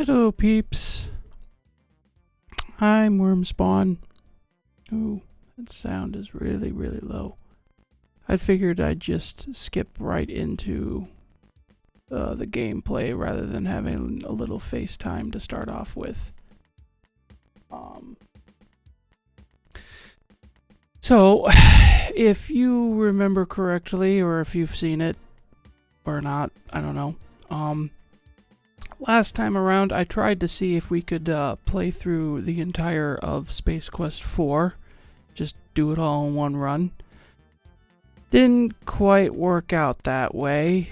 Hello, peeps. I'm Wurmspawn. Ooh, that sound is really, really low. I figured I'd just skip right into the gameplay rather than having a little FaceTime to start off with. So, if you remember correctly, or if you've seen it or not, I don't know. Last time around, I tried to see if we could play through the entire of Space Quest 4. Just do it all in one run. Didn't quite work out that way.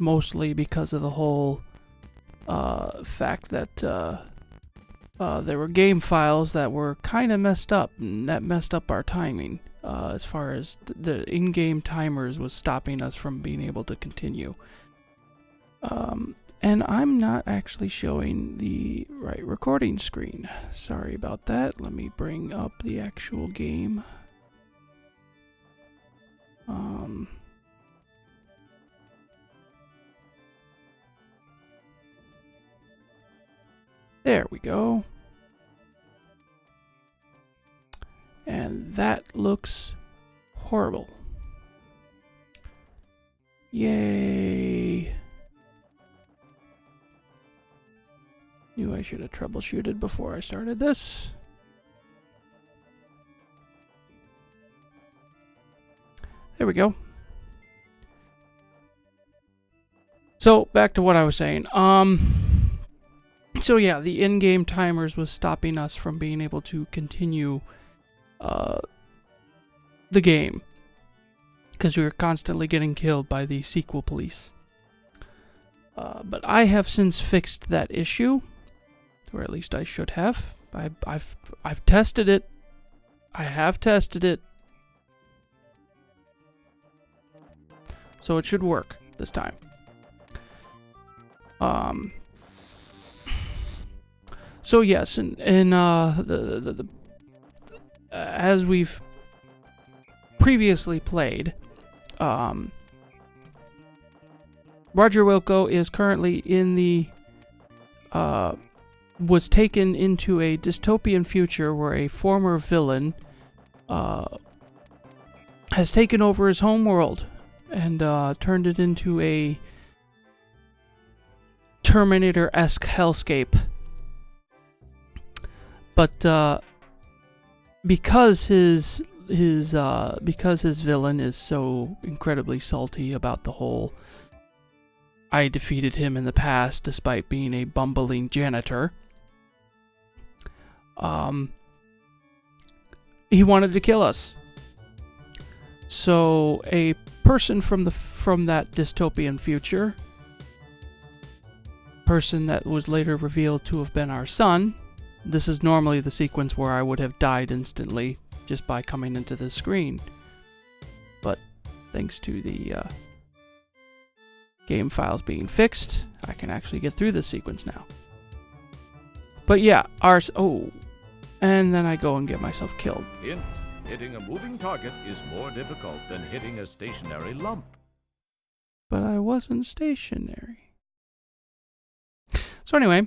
Mostly because of the whole fact that there were game files that were kind of messed up, and that messed up our timing. As far as the in-game timers was stopping us from being able to continue. And I'm not actually showing the right recording screen. Sorry about that. Let me bring up the actual game. There we go. And that looks horrible. Yay. Knew I should have troubleshooted before I started this. There we go. So, back to what I was saying. So yeah, the in-game timers was stopping us from being able to continue the game. Because we were constantly getting killed by the sequel police. But I have since fixed that issue. Or at least I should have. I've tested it. I have tested it. So it should work this time. So yes, as we've previously played, Roger Wilco is currently in the was taken into a dystopian future where a former villain has taken over his home world and turned it into a Terminator-esque hellscape. But because his villain is so incredibly salty about the whole I defeated him in the past despite being a bumbling janitor, he wanted to kill us. So a person from that dystopian future, person that was later revealed to have been our son. This is normally the sequence where I would have died instantly just by coming into the screen. But thanks to the game files being fixed, I can actually get through this sequence now. But yeah, and then I go and get myself killed. Hint: hitting a moving target is more difficult than hitting a stationary lump. But I wasn't stationary. So anyway,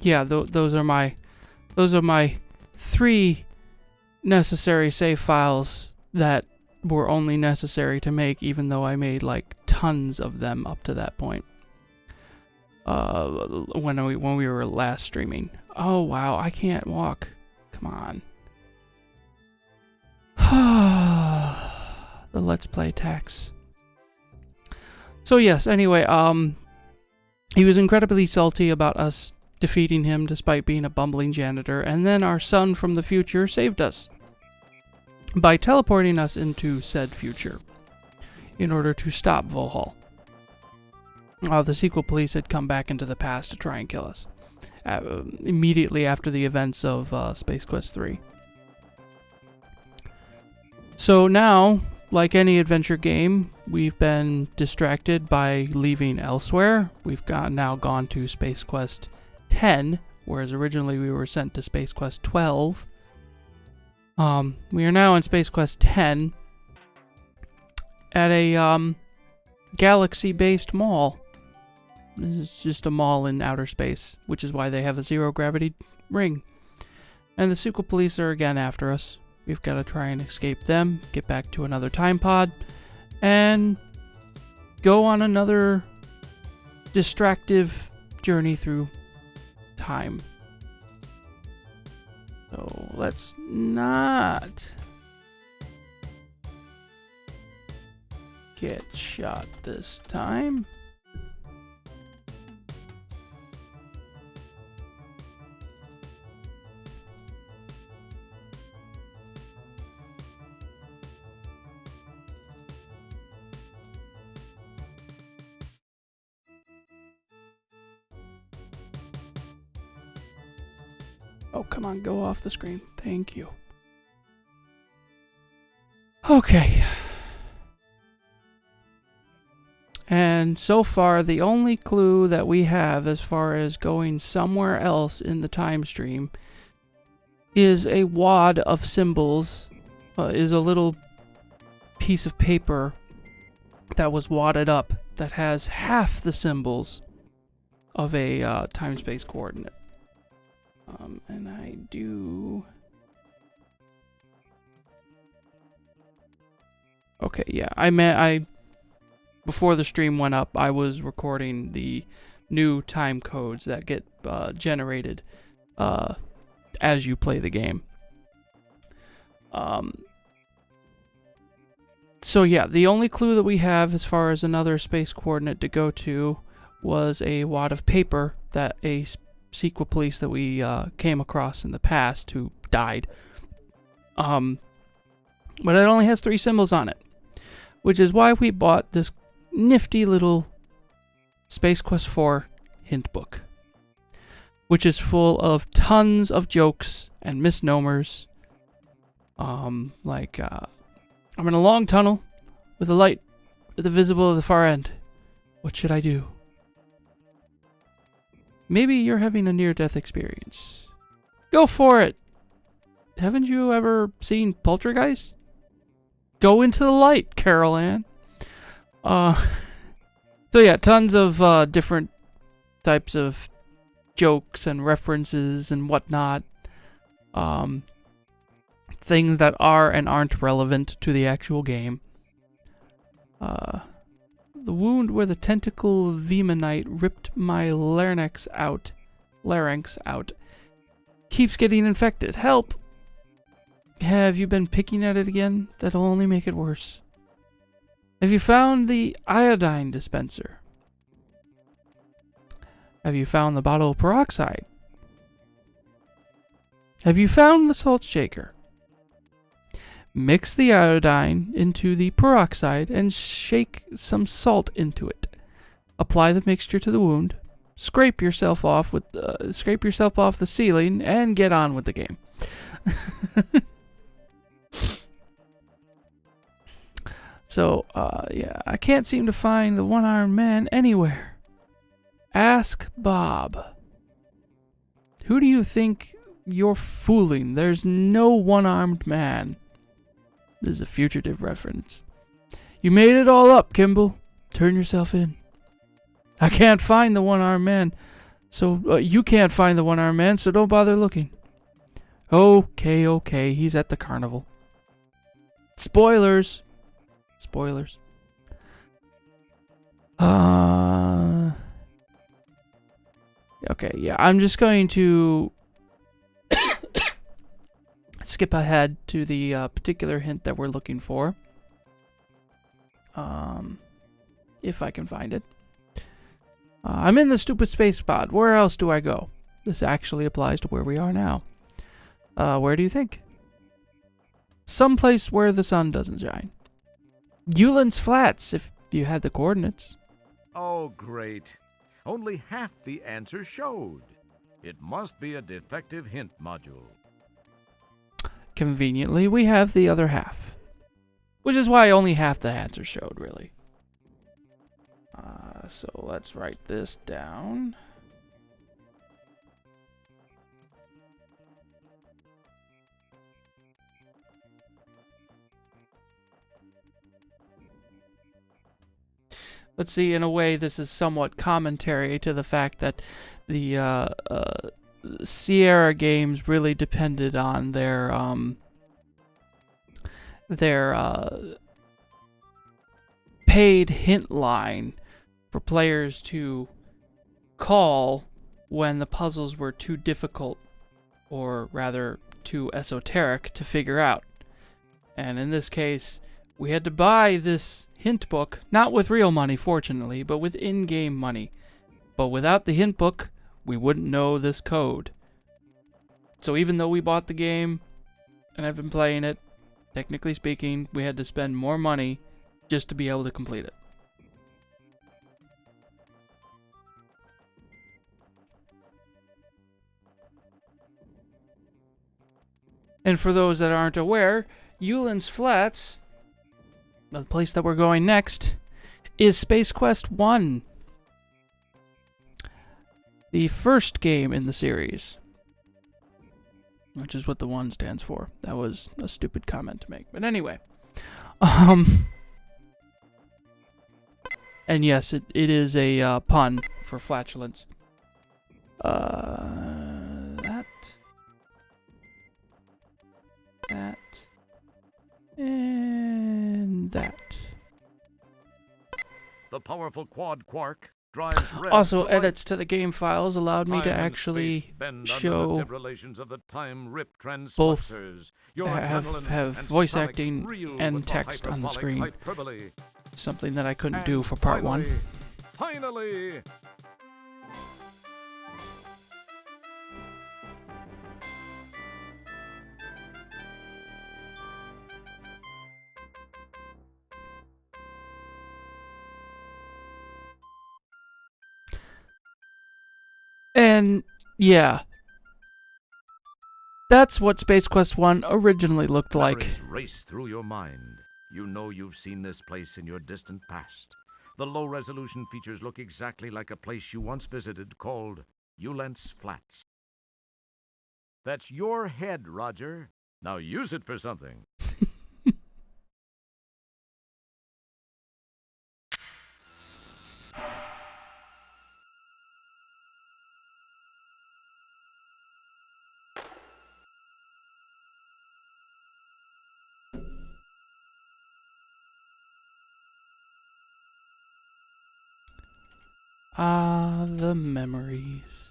yeah, those are my 3 necessary save files that were only necessary to make, even though I made like tons of them up to that point. When we were last streaming. Oh wow, I can't walk. Come on. The Let's Play tax. So yes, anyway, he was incredibly salty about us defeating him despite being a bumbling janitor, and then our son from the future saved us by teleporting us into said future in order to stop Volhall. The sequel police had come back into the past to try and kill us immediately after the events of Space Quest 3. So now, like any adventure game, we've been distracted by leaving elsewhere. We've now gone to Space Quest 10, whereas originally we were sent to Space Quest 12. We are now in Space Quest 10 at a galaxy-based mall. This is just a mall in outer space, which is why they have a zero gravity ring. And the sequel police are again after us. We've got to try and escape them, get back to another time pod, and go on another distractive journey through time. So let's not get shot this time. Oh, come on, go off the screen. Thank you. Okay. And so far, the only clue that we have as far as going somewhere else in the time stream is a wad of symbols, is a little piece of paper that was wadded up that has half the symbols of a time-space coordinate. And I do... Okay, yeah, before the stream went up, I was recording the new time codes that get generated as you play the game. So yeah, the only clue that we have as far as another space coordinate to go to was a wad of paper that a sequel police that we came across in the past who died. But it only has 3 symbols on it, which is why we bought this nifty little Space Quest 4 hint book, which is full of tons of jokes and misnomers. Like, I'm in a long tunnel with a light visible at the far end. What should I do? Maybe you're having a near-death experience. Go for it! Haven't you ever seen Poltergeist? Go into the light, Carol Ann. So yeah, tons of different types of jokes and references and whatnot. Things that are and aren't relevant to the actual game. The wound where the tentacle vemonite ripped my larynx out keeps getting infected. Help! Have you been picking at it again? That'll only make it worse. Have you found the iodine dispenser? Have you found the bottle of peroxide? Have you found the salt shaker? Mix the iodine into the peroxide and shake some salt into it. Apply the mixture to the wound. Scrape yourself off the ceiling and get on with the game. So, yeah, I can't seem to find the one-armed man anywhere. Ask Bob. Who do you think you're fooling? There's no one-armed man. This is a fugitive reference. You made it all up, Kimball. Turn yourself in. I can't find the one-armed man. So, you can't find the one-armed man, so don't bother looking. Okay, he's at the carnival. Spoilers. Okay, yeah, I'm just going to skip ahead to the particular hint that we're looking for. If I can find it. I'm in the stupid space pod. Where else do I go? This actually applies to where we are now. Where do you think? Someplace where the sun doesn't shine. Euland's Flats, if you had the coordinates. Oh, great. Only half the answer showed. It must be a defective hint module. Conveniently, we have the other half. Which is why only half the answer showed, really. So let's write this down. Let's see, in a way, this is somewhat commentary to the fact that the Sierra games really depended on their paid hint line for players to call when the puzzles were too difficult, or rather too esoteric to figure out. And in this case, we had to buy this hint book, not with real money, fortunately, but with in-game money. But without the hint book, we wouldn't know this code. So even though we bought the game, and I've been playing it, technically speaking, we had to spend more money just to be able to complete it. And for those that aren't aware, Yulin's Flats, the place that we're going next, is Space Quest 1. The first game in the series. Which is what the 1 stands for. That was a stupid comment to make. But anyway. And yes, it is a pun for flatulence. That. And that. The powerful quad quark drives Red Also, to edits to the game files allowed me to Time and actually space bend under the show debrelations of the time rip both transfluxers. Your have adrenaline and voice stomach acting reel and with the text on the hyperbolic screen. hyperbole. Something that I couldn't And do for part 1. Finally! And yeah, that's what Space Quest 1 originally looked like. Memories race through your mind. You know you've seen this place in your distant past. The low-resolution features look exactly like a place you once visited called Yulin's Flats. That's your head, Roger. Now use it for something. Ah, the memories.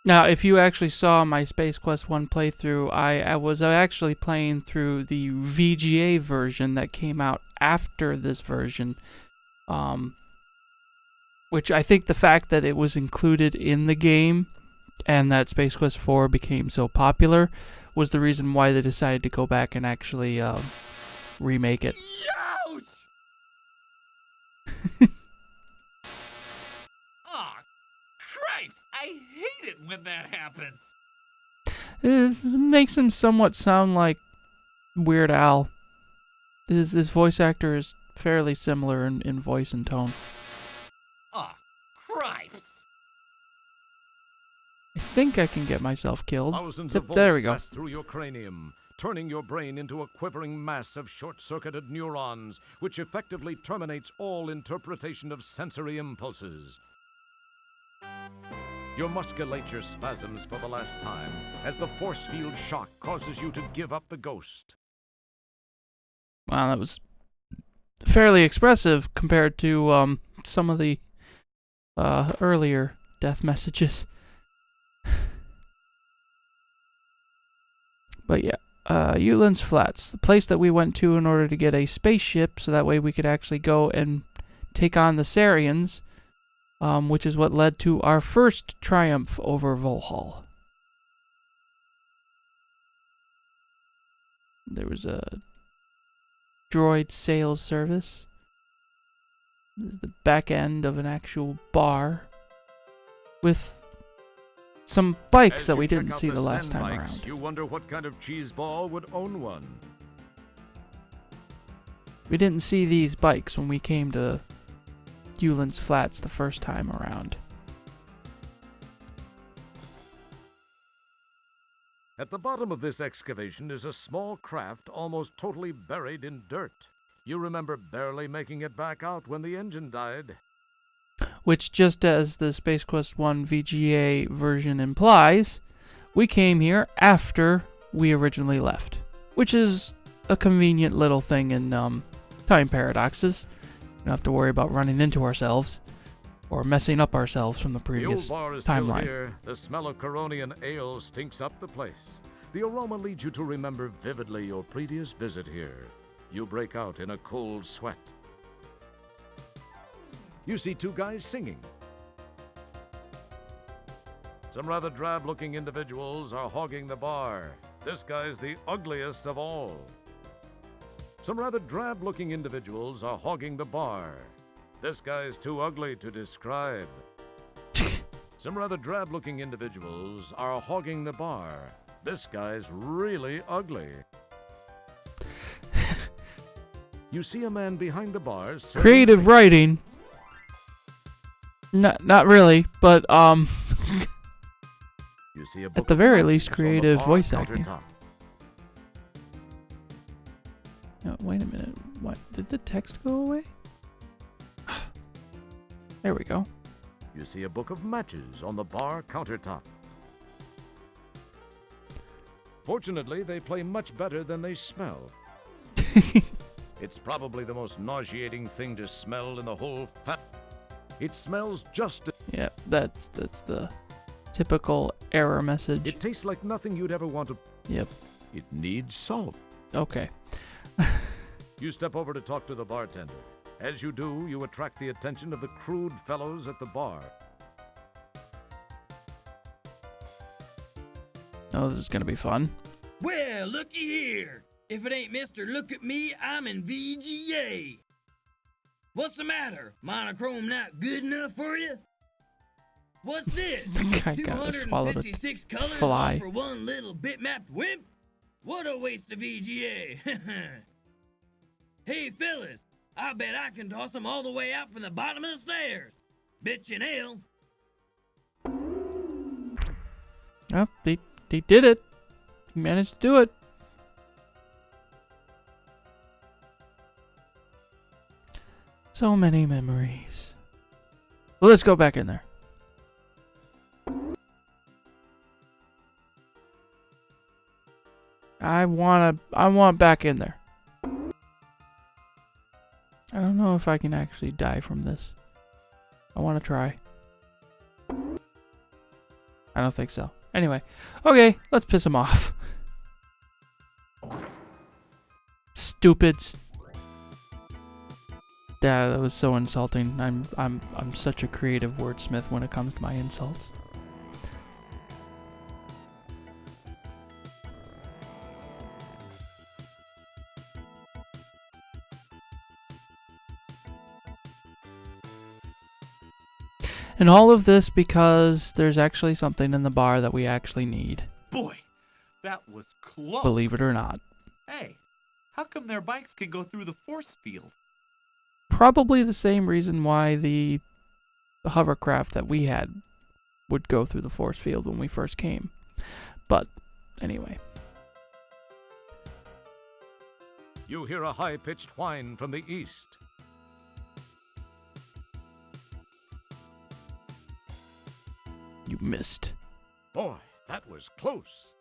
Now, if you actually saw my Space Quest 1 playthrough, I was actually playing through the VGA version that came out after this version. Which I think the fact that it was included in the game and that Space Quest 4 became so popular was the reason why they decided to go back and actually remake it. Ouch! Aw, cripes! I hate it when that happens. This makes him somewhat sound like Weird Al. His voice actor is fairly similar in voice and tone. Aw, cripes! I think I can get myself killed. Thousands Yep, of volts there we go. pass through your cranium, turning your brain into a quivering mass of short-circuited neurons, which effectively terminates all interpretation of sensory impulses. Your musculature spasms for the last time as the force field shock causes you to give up the ghost. Wow, that was fairly expressive compared to some of the earlier death messages. But yeah, Yulin's Flats, the place that we went to in order to get a spaceship, so that way we could actually go and take on the Sarians, which is what led to our first triumph over Volhall. There was a droid sales service. This is the back end of an actual bar with some bikes As that you we check didn't out see the last Zen time bikes, around. You wonder what kind of cheese ball would own one. We didn't see these bikes when we came to Yulin's Flats the first time around. At the bottom of this excavation is a small craft almost totally buried in dirt. You remember barely making it back out when the engine died. Which, just as the Space Quest 1 VGA version implies, we came here after we originally left. Which is a convenient little thing in time paradoxes. We don't have to worry about running into ourselves or messing up ourselves from the previous The old bar is timeline. still here. The smell of Coronian ale stinks up the place. The aroma leads you to remember vividly your previous visit here. You break out in a cold sweat. You see two guys singing. Some rather drab-looking individuals are hogging the bar. This guy's the ugliest of all. Some rather drab-looking individuals are hogging the bar. This guy's too ugly to describe. Some rather drab-looking individuals are hogging the bar. This guy's really ugly. You see a man behind the bar. Creative writing. Not really, but You see a at the very least, creative voice acting. countertop. No, wait a minute. What? Did the text go away? There we go. You see a book of matches on the bar countertop. Fortunately, they play much better than they smell. It's probably the most nauseating thing to smell in the whole It smells just as... Yeah, that's the typical error message. It tastes like nothing you'd ever want to... Yep. It needs salt. Okay. You step over to talk to the bartender. As you do, you attract the attention of the crude fellows at the bar. Oh, this is gonna be fun. Well, looky here. If it ain't Mr. Look at Me, I'm in VGA. What's the matter? Monochrome not good enough for you? What's this? I gotta swallow the 256 colors fly. all for one little bitmapped wimp? What a waste of VGA. Hey, fellas, I bet I can toss them all the way out from the bottom of the stairs. Bitchin' ale. Oh, he did it. He managed to do it. So many memories. Well, let's go back in there. I want back in there. I don't know if I can actually die from this. I want to try. I don't think so. Anyway, okay, let's piss him off. Stupids. Yeah, that was so insulting. I'm such a creative wordsmith when it comes to my insults. And all of this because there's actually something in the bar that we actually need. Boy, that was close. Believe it or not. Hey, how come their bikes can go through the force field? Probably the same reason why the hovercraft that we had would go through the force field when we first came. But, anyway. You hear a high-pitched whine from the east. You missed. Boy, that was close.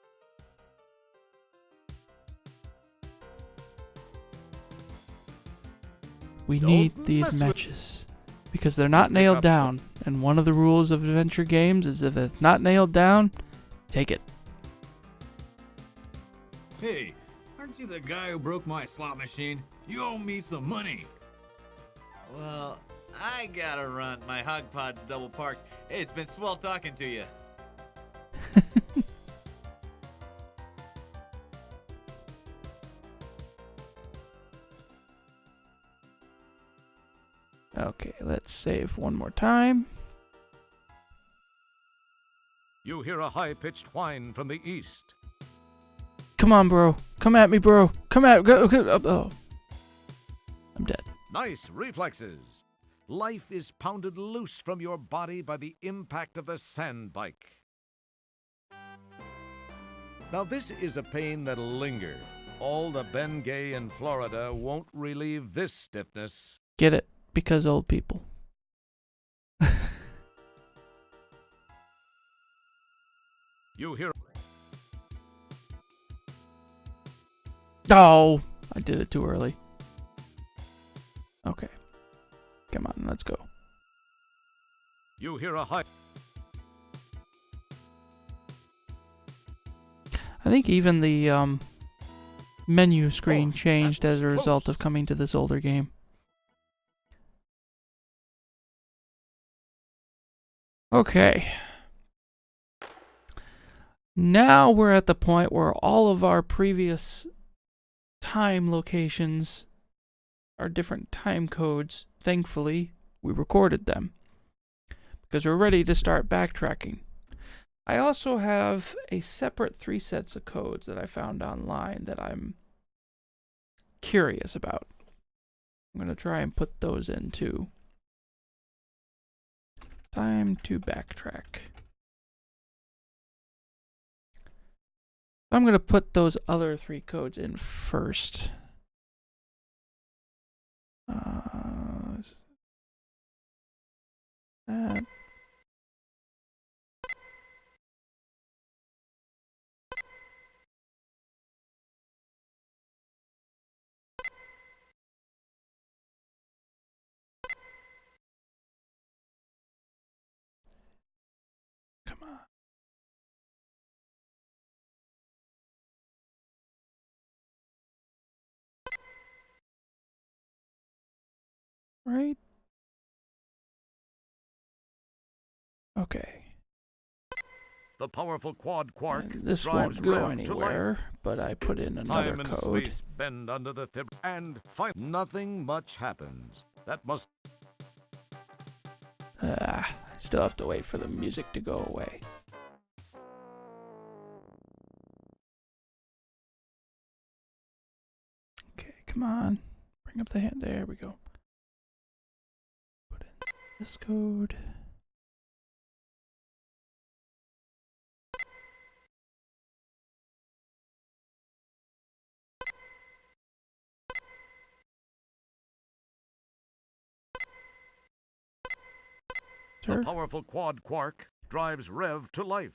We Don't need these mess with- matches. Because they're not Pick nailed up- down. And one of the rules of adventure games is if it's not nailed down, take it. Hey, aren't you the guy who broke my slot machine? You owe me some money. Well, I gotta run. My hog pod's double parked. Hey, it's been swell talking to you. Okay, let's save one more time. You hear a high-pitched whine from the east. Come on, bro. Come at me, bro. Come at go. Oh. I'm dead. Nice reflexes. Life is pounded loose from your body by the impact of the sand bike. Now this is a pain that'll linger. All the Bengay in Florida won't relieve this stiffness. Get it? Because old people. You hear? Oh, I did it too early. Okay. Come on, let's go. You hear a high. I think even the menu screen Oh, changed that was as a result close. of coming to this older game. Okay. Now we're at the point where all of our previous time locations are different time codes. Thankfully, we recorded them because we're ready to start backtracking. I also have a separate 3 sets of codes that I found online that I'm curious about. I'm going to try and put those in too. Time to backtrack. I'm going to put those other 3 codes in first. That. Come on. Right? Okay. The powerful quad quark And this drives won't go Rev to life. anywhere, but I put in another Time and code. space bend under the and nothing much happens. That must. I still have to wait for the music to go away. Okay, come on. Bring up the hand. There we go. Put in this code. The Sure. powerful quad quark drives Rev to life.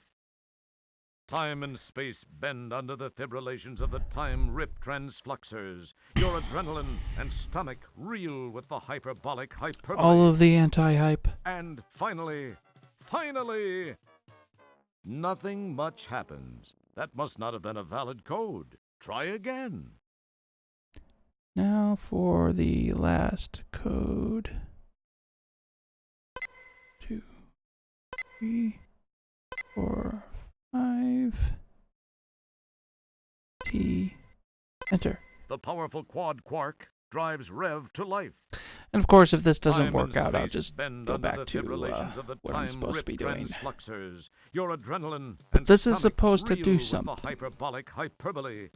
Time and space bend under the fibrillations of the time rip transfluxers. Your adrenaline and stomach reel with the hyperbolic hyperbole. All of the anti-hype. And finally, nothing much happens. That must not have been a valid code. Try again. Now for the last code. 2, 3, 4, 5. T. Enter. The powerful quad quark drives Rev to life. And of course, if this doesn't Time work and out, I'll space just bend go under back the to fibrillations of the what I'm time supposed to be rip doing. transfluxers. Your adrenaline But and this is stomach supposed to reel do with something. the hyperbolic hyperbole.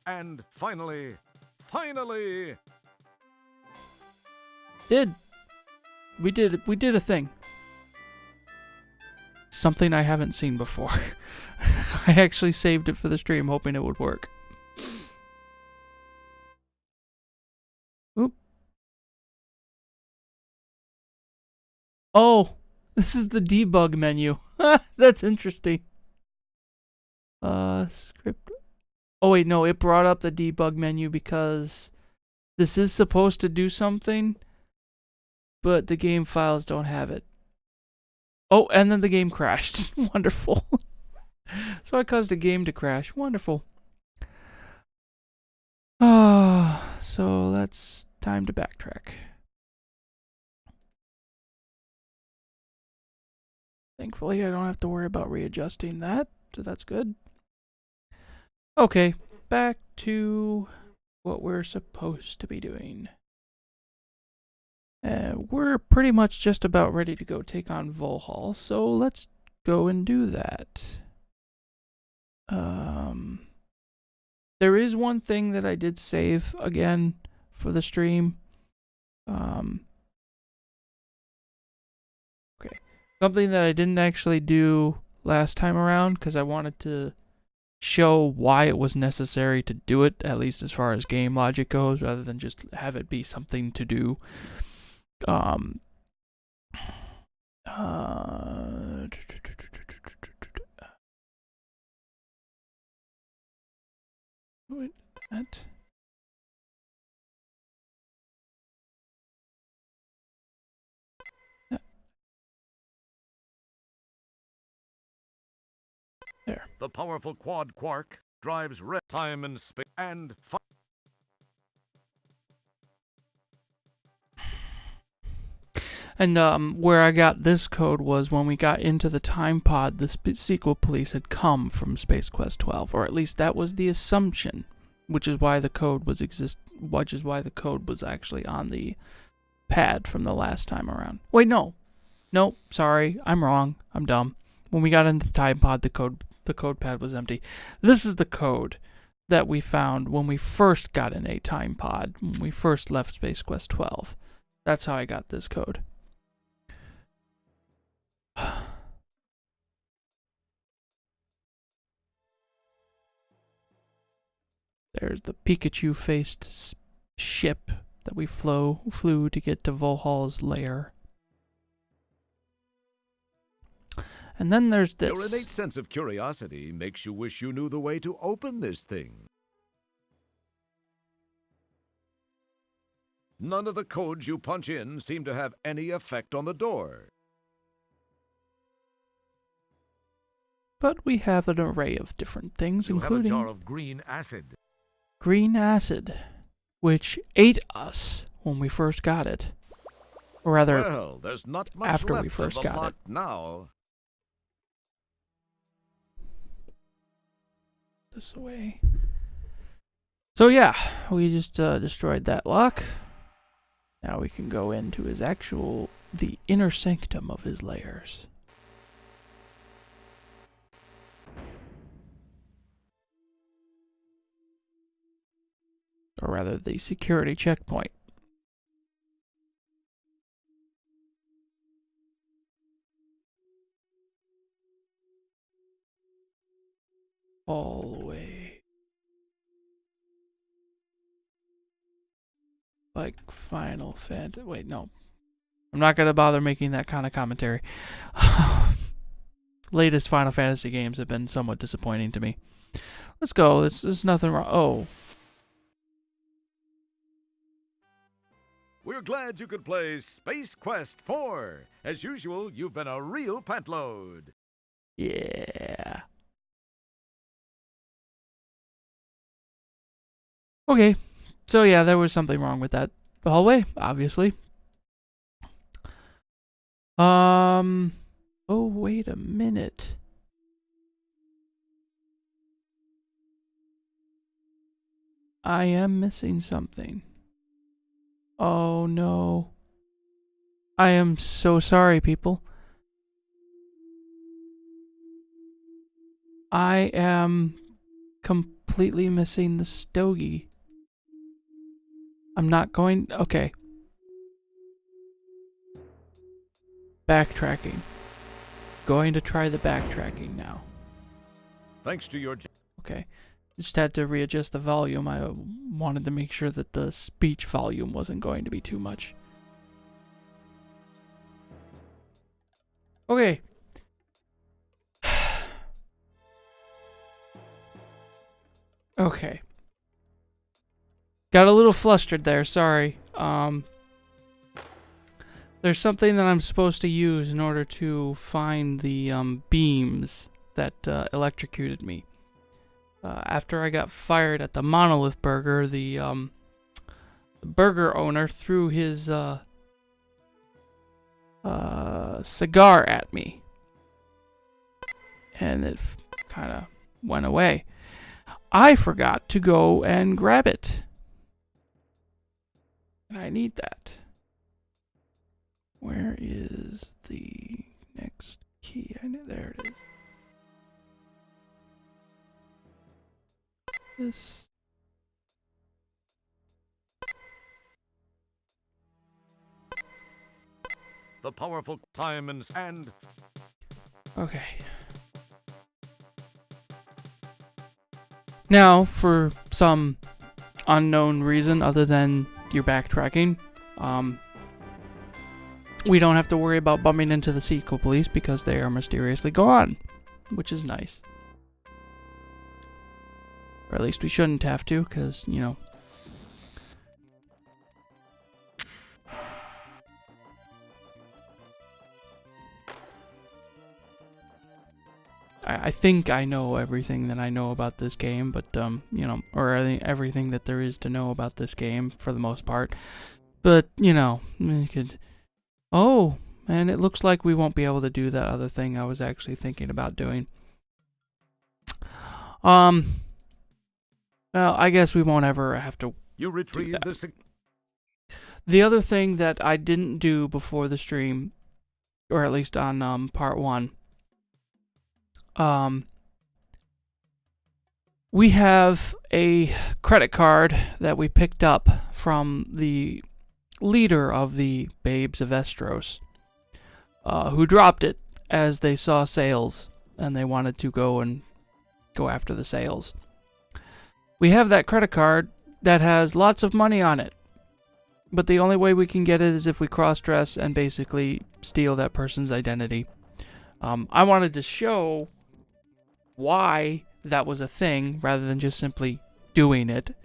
And finally, We did a thing. Something I haven't seen before. I actually saved it for the stream, hoping it would work. Oop. Oh, this is the debug menu. That's interesting. Script. Oh wait, no, it brought up the debug menu because this is supposed to do something, but the game files don't have it. Oh, and then the game crashed. Wonderful. So I caused a game to crash. Wonderful. So that's time to backtrack. Thankfully, I don't have to worry about readjusting that, so that's good. Okay, back to what we're supposed to be doing. We're pretty much just about ready to go take on Volhall, so let's go and do that. There is one thing that I did save again for the stream. Okay. Something that I didn't actually do last time around because I wanted to show why it was necessary to do it, at least as far as game logic goes, rather than just have it be something to do. Wait, that. There. The powerful quad quark drives time and space and And where I got this code was when we got into the time pod, the sequel police had come from Space Quest 12, or at least that was the assumption, which is why the code was actually on the pad from the last time around. Wait, no, sorry, I'm wrong. I'm dumb. When we got into the time pod, the code pad was empty. This is the code that we found when we first got in a time pod, when we first left Space Quest 12. That's how I got this code. There's the Pikachu-faced ship that we flew to get to Volhal's lair. And then there's this. Your innate sense of curiosity makes you wish you knew the way to open this thing. None of the codes you punch in seem to have any effect on the door. But we have an array of different things, including You have a jar of green acid. Green acid, which ate us when we first got it. Or rather, Well, there's not much after left we first of the got lock it. now. This way. So yeah, we just destroyed that lock. Now we can go into the inner sanctum of his lairs. Or rather, the security checkpoint. All the way. Like Final Fantasy. Wait, no. I'm not going to bother making that kind of commentary. Latest Final Fantasy games have been somewhat disappointing to me. Let's go. There's nothing wrong. Oh. We're glad you could play Space Quest 4. As usual, you've been a real pantload. Yeah. Okay. So yeah, there was something wrong with that hallway, obviously. Oh, wait a minute. I am missing something. Oh no. I am so sorry, people. I am completely missing the stogie. I'm not going... Okay. Backtracking. Going to try the backtracking now. Thanks to your... Okay. Just had to readjust the volume. I wanted to make sure that the speech volume wasn't going to be too much. Okay. Okay. Got a little flustered there, sorry. There's something that I'm supposed to use in order to find the beams that electrocuted me. After I got fired at the Monolith Burger, the burger owner threw his cigar at me. And it kind of went away. I forgot to go and grab it. And I need that. Where is the next key? There it is. This. The powerful time and... Okay. Now, for some unknown reason other than your backtracking, we don't have to worry about bumping into the Sequel Police because they are mysteriously gone, which is nice. Or at least we shouldn't have to, because, you know. I think I know everything that I know about this game, but, you know, or everything that there is to know about this game, for the most part. But, you know, we could... Oh, and it looks like we won't be able to do that other thing I was actually thinking about doing. Well, I guess we won't ever have to You retrieve this. The other thing that I didn't do before the stream, or at least on part 1, we have a credit card that we picked up from the leader of the Babes of Estros, who dropped it as they saw sales and they wanted to go after the sales. We have that credit card that has lots of money on it, but the only way we can get it is if we cross-dress and basically steal that person's identity. I wanted to show why that was a thing rather than just simply doing it.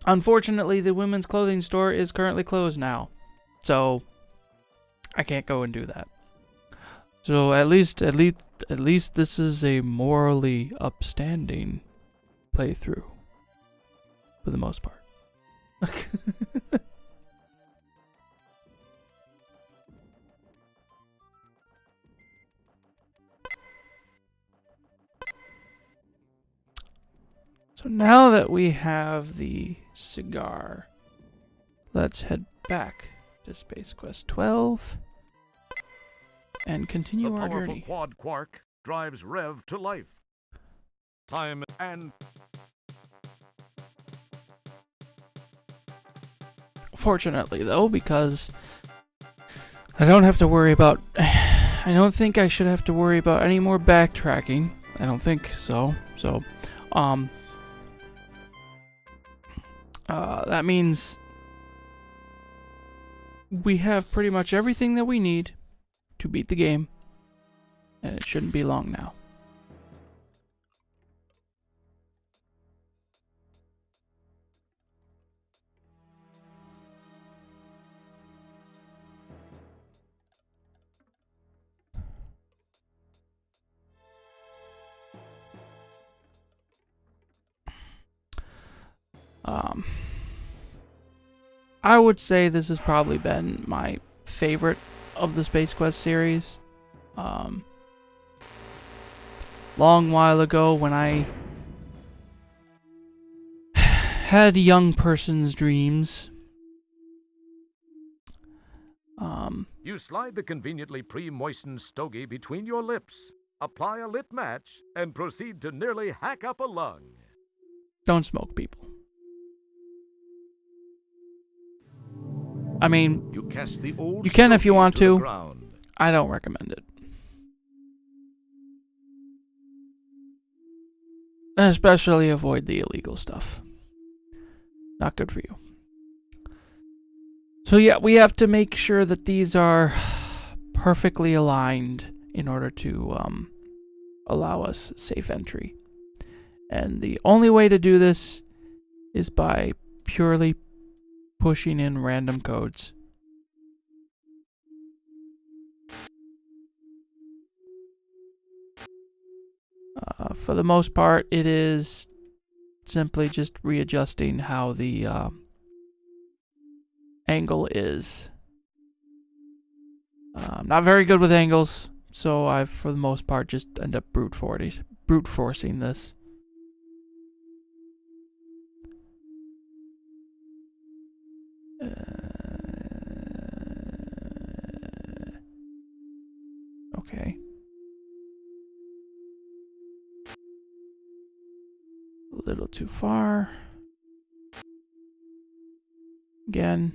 Unfortunately, the women's clothing store is currently closed now, so I can't go and do that. So at least this is a morally upstanding playthrough, for the most part. So now that we have the cigar, let's head back to Space Quest 12 and continue The our powerful journey. quad quark drives Rev to life. Time and... Fortunately, though, because I don't have to worry about... I don't think I should have to worry about any more backtracking. I don't think so. So, that means we have pretty much everything that we need to beat the game, and it shouldn't be long now. I would say this has probably been my favorite of the Space Quest series. Long while ago, when I had young person's dreams, You slide the conveniently pre-moistened stogie between your lips, apply a lit match, and proceed to nearly hack up a lung. don't smoke, people. I mean, You cast the old you can if you stogie want to the to. ground. I don't recommend it. Especially avoid the illegal stuff. Not good for you. So yeah, we have to make sure that these are perfectly aligned in order to allow us safe entry. And the only way to do this is by purely pushing in random codes. For the most part, it is simply just readjusting how the angle is. I'm not very good with angles, so I, for the most part, just end up brute forcing this. Okay. A little too far. Again.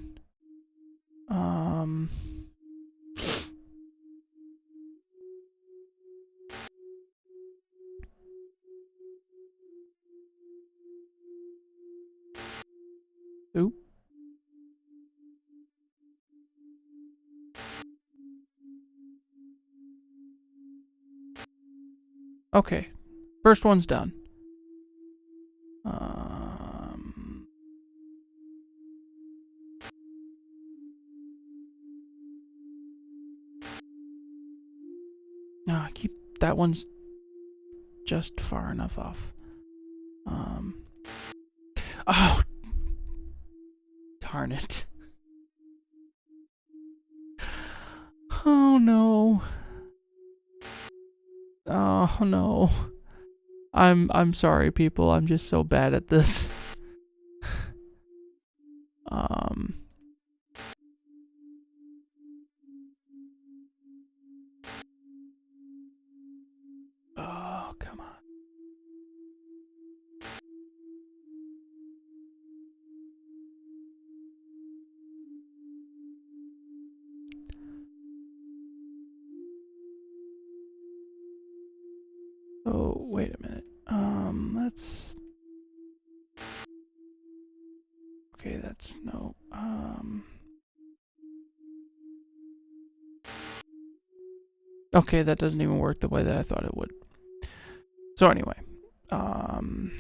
Oop. Okay. First one's done. Keep that one's just far enough off. Oh, darn it. Oh no. Oh no. I'm sorry, people. I'm just so bad at this. Oh, come on. Oh, wait a minute. Let's... Okay, that's no, okay, that doesn't even work the way that I thought it would. So anyway, no.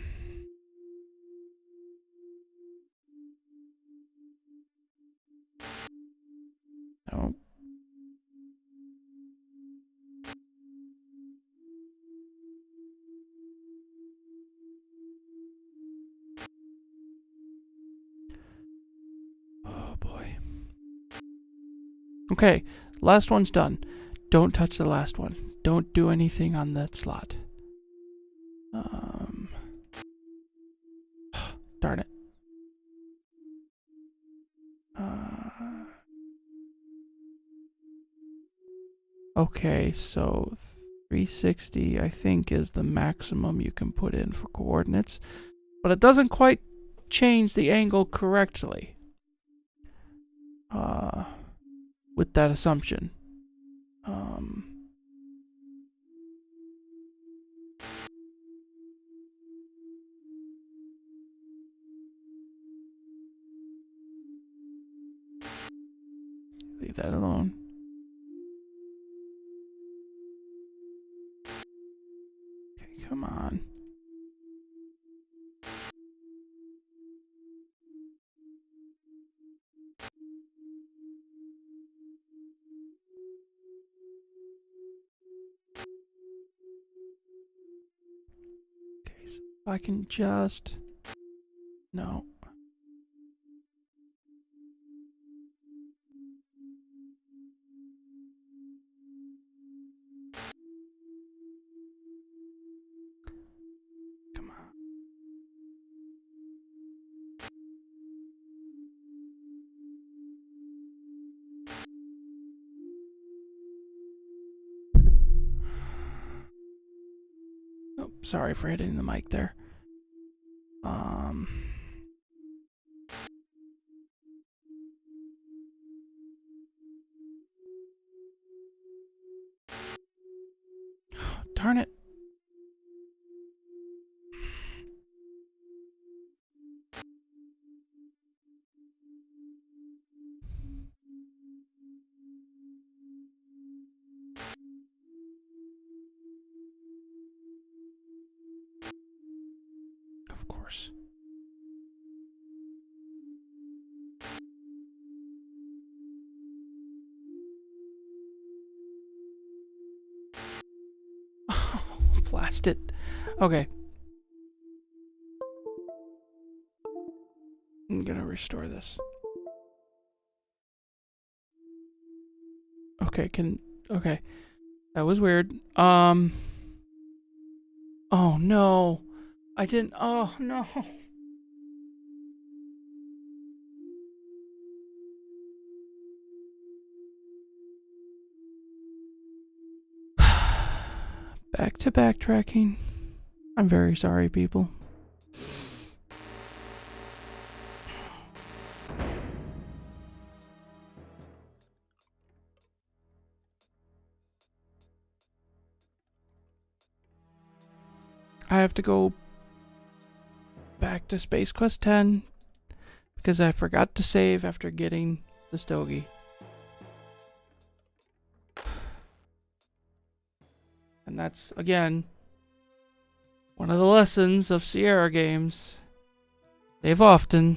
Oh boy. Okay, last one's done. Don't touch the last one. Don't do anything on that slot. Darn it. Okay, so 360 I think is the maximum you can put in for coordinates, but it doesn't quite change the angle correctly. With that assumption. Leave that alone. Okay, come on. Okay, so if I can just... No. Come on. Oh, sorry for hitting the mic there. Darn it. Of course. Blast it. Okay. I'm gonna restore this. Okay, okay. That was weird. Oh no. I didn't, oh no. Back to backtracking. I'm very sorry, people. I have to go back to Space Quest 10, because I forgot to save after getting the stogie. And that's, again, one of the lessons of Sierra games. Save often.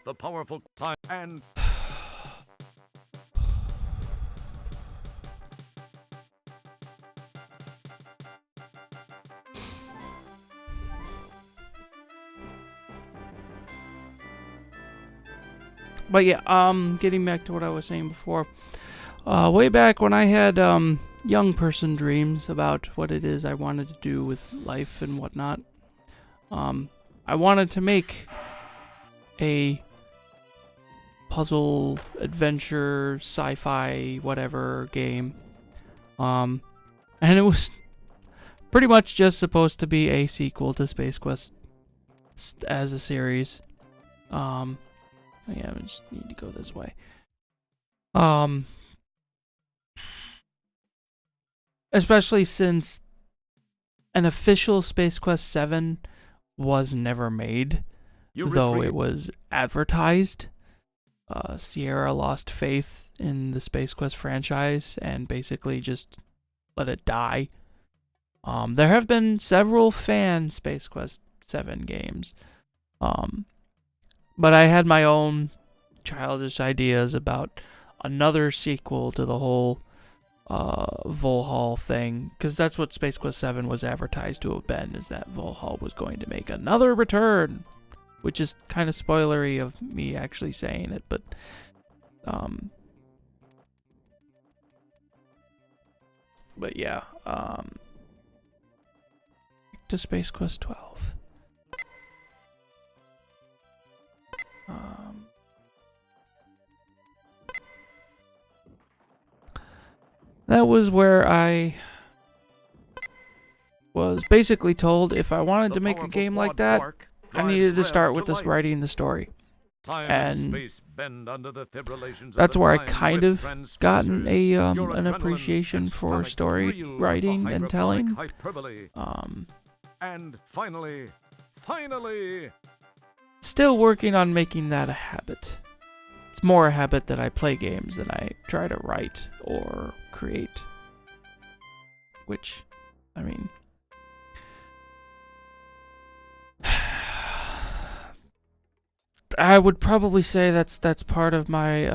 The powerful time and But yeah, getting back to what I was saying before. Way back when I had young person dreams about what it is I wanted to do with life and whatnot. I wanted to make a puzzle, adventure, sci-fi, whatever game. And it was pretty much just supposed to be a sequel to Space Quest as a series. Yeah, I just need to go this way. Especially since an official Space Quest 7 was never made, though it was advertised. Sierra lost faith in the Space Quest franchise and basically just let it die. There have been several fan Space Quest 7 games. But I had my own childish ideas about another sequel to the whole Volhall thing, because that's what Space Quest 7 was advertised to have been, is that Volhall was going to make another return, which is kind of spoilery of me actually saying it, but yeah, to Space Quest 12. That was where I was basically told if I wanted to make a game like that, I needed to start with this writing the story. And that's where I kind of gotten an appreciation for story writing and telling. And finally, still working on making that a habit. It's more a habit that I play games than I try to write or create. Which, I mean, I would probably say that's part of my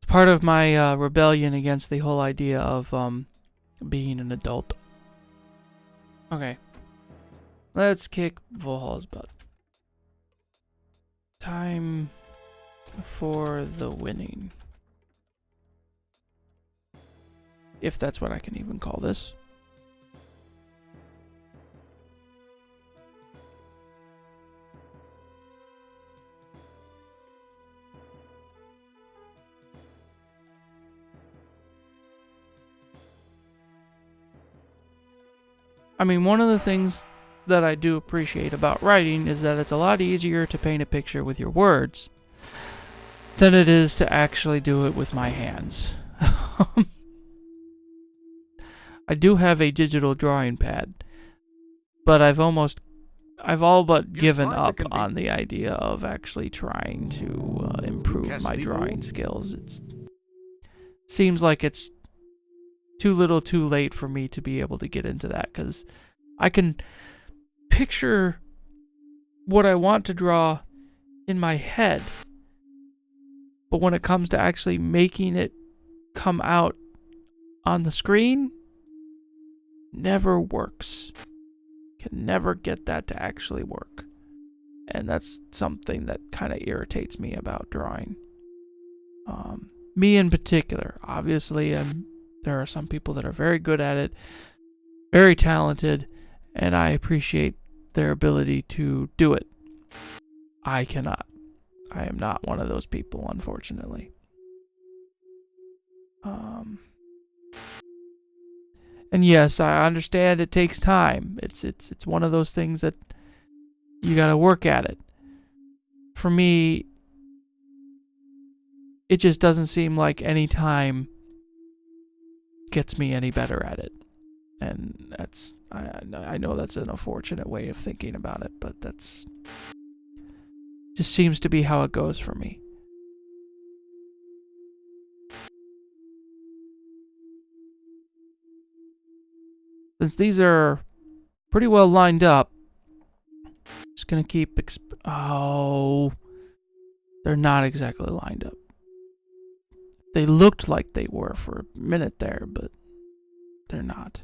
rebellion against the whole idea of being an adult. Okay. Let's kick Volhall's butt. Time for the winning. If that's what I can even call this. I mean, one of the things that I do appreciate about writing is that it's a lot easier to paint a picture with your words than it is to actually do it with my hands. I do have a digital drawing pad, but I've all but given up on the idea of actually trying to improve my drawing skills. It seems like it's too little too late for me to be able to get into that, because I can picture what I want to draw in my head, but when it comes to actually making it come out on the screen, never works. Can never get that to actually work. And that's something that kind of irritates me about drawing. Me in particular. Obviously, there are some people that are very good at it, very talented, and I appreciate their ability to do it. I cannot. I am not one of those people, unfortunately. And yes, I understand it takes time. It's one of those things that you gotta work at it. For me, it just doesn't seem like any time gets me any better at it. And that's, I know that's an unfortunate way of thinking about it, but that's just seems to be how it goes for me. Since these are pretty well lined up, just gonna keep oh, they're not exactly lined up. They looked like they were for a minute there, but they're not.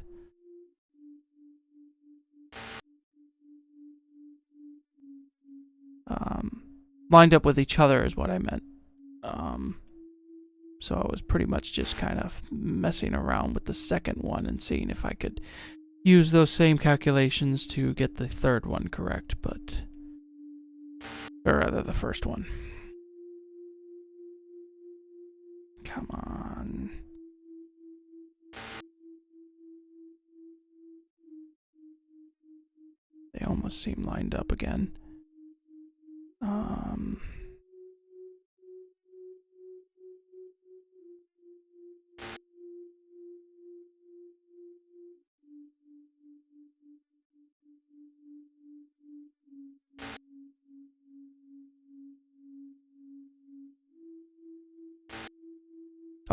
Lined up with each other is what I meant. So I was pretty much just kind of messing around with the second one and seeing if I could use those same calculations to get the third one correct, but... or rather, the first one. Come on. They almost seem lined up again.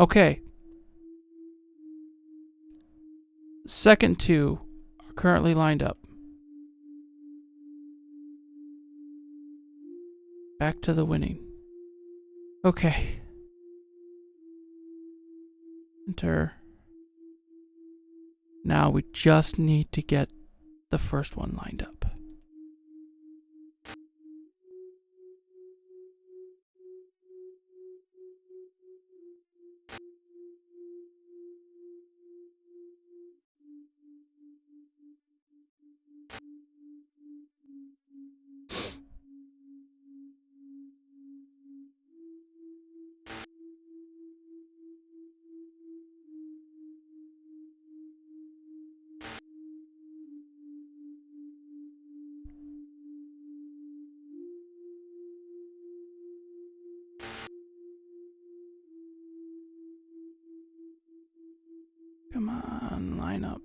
Okay. Second two are currently lined up. Back to the winning. Okay. Enter. Now we just need to get the first one lined up. Come on, line up.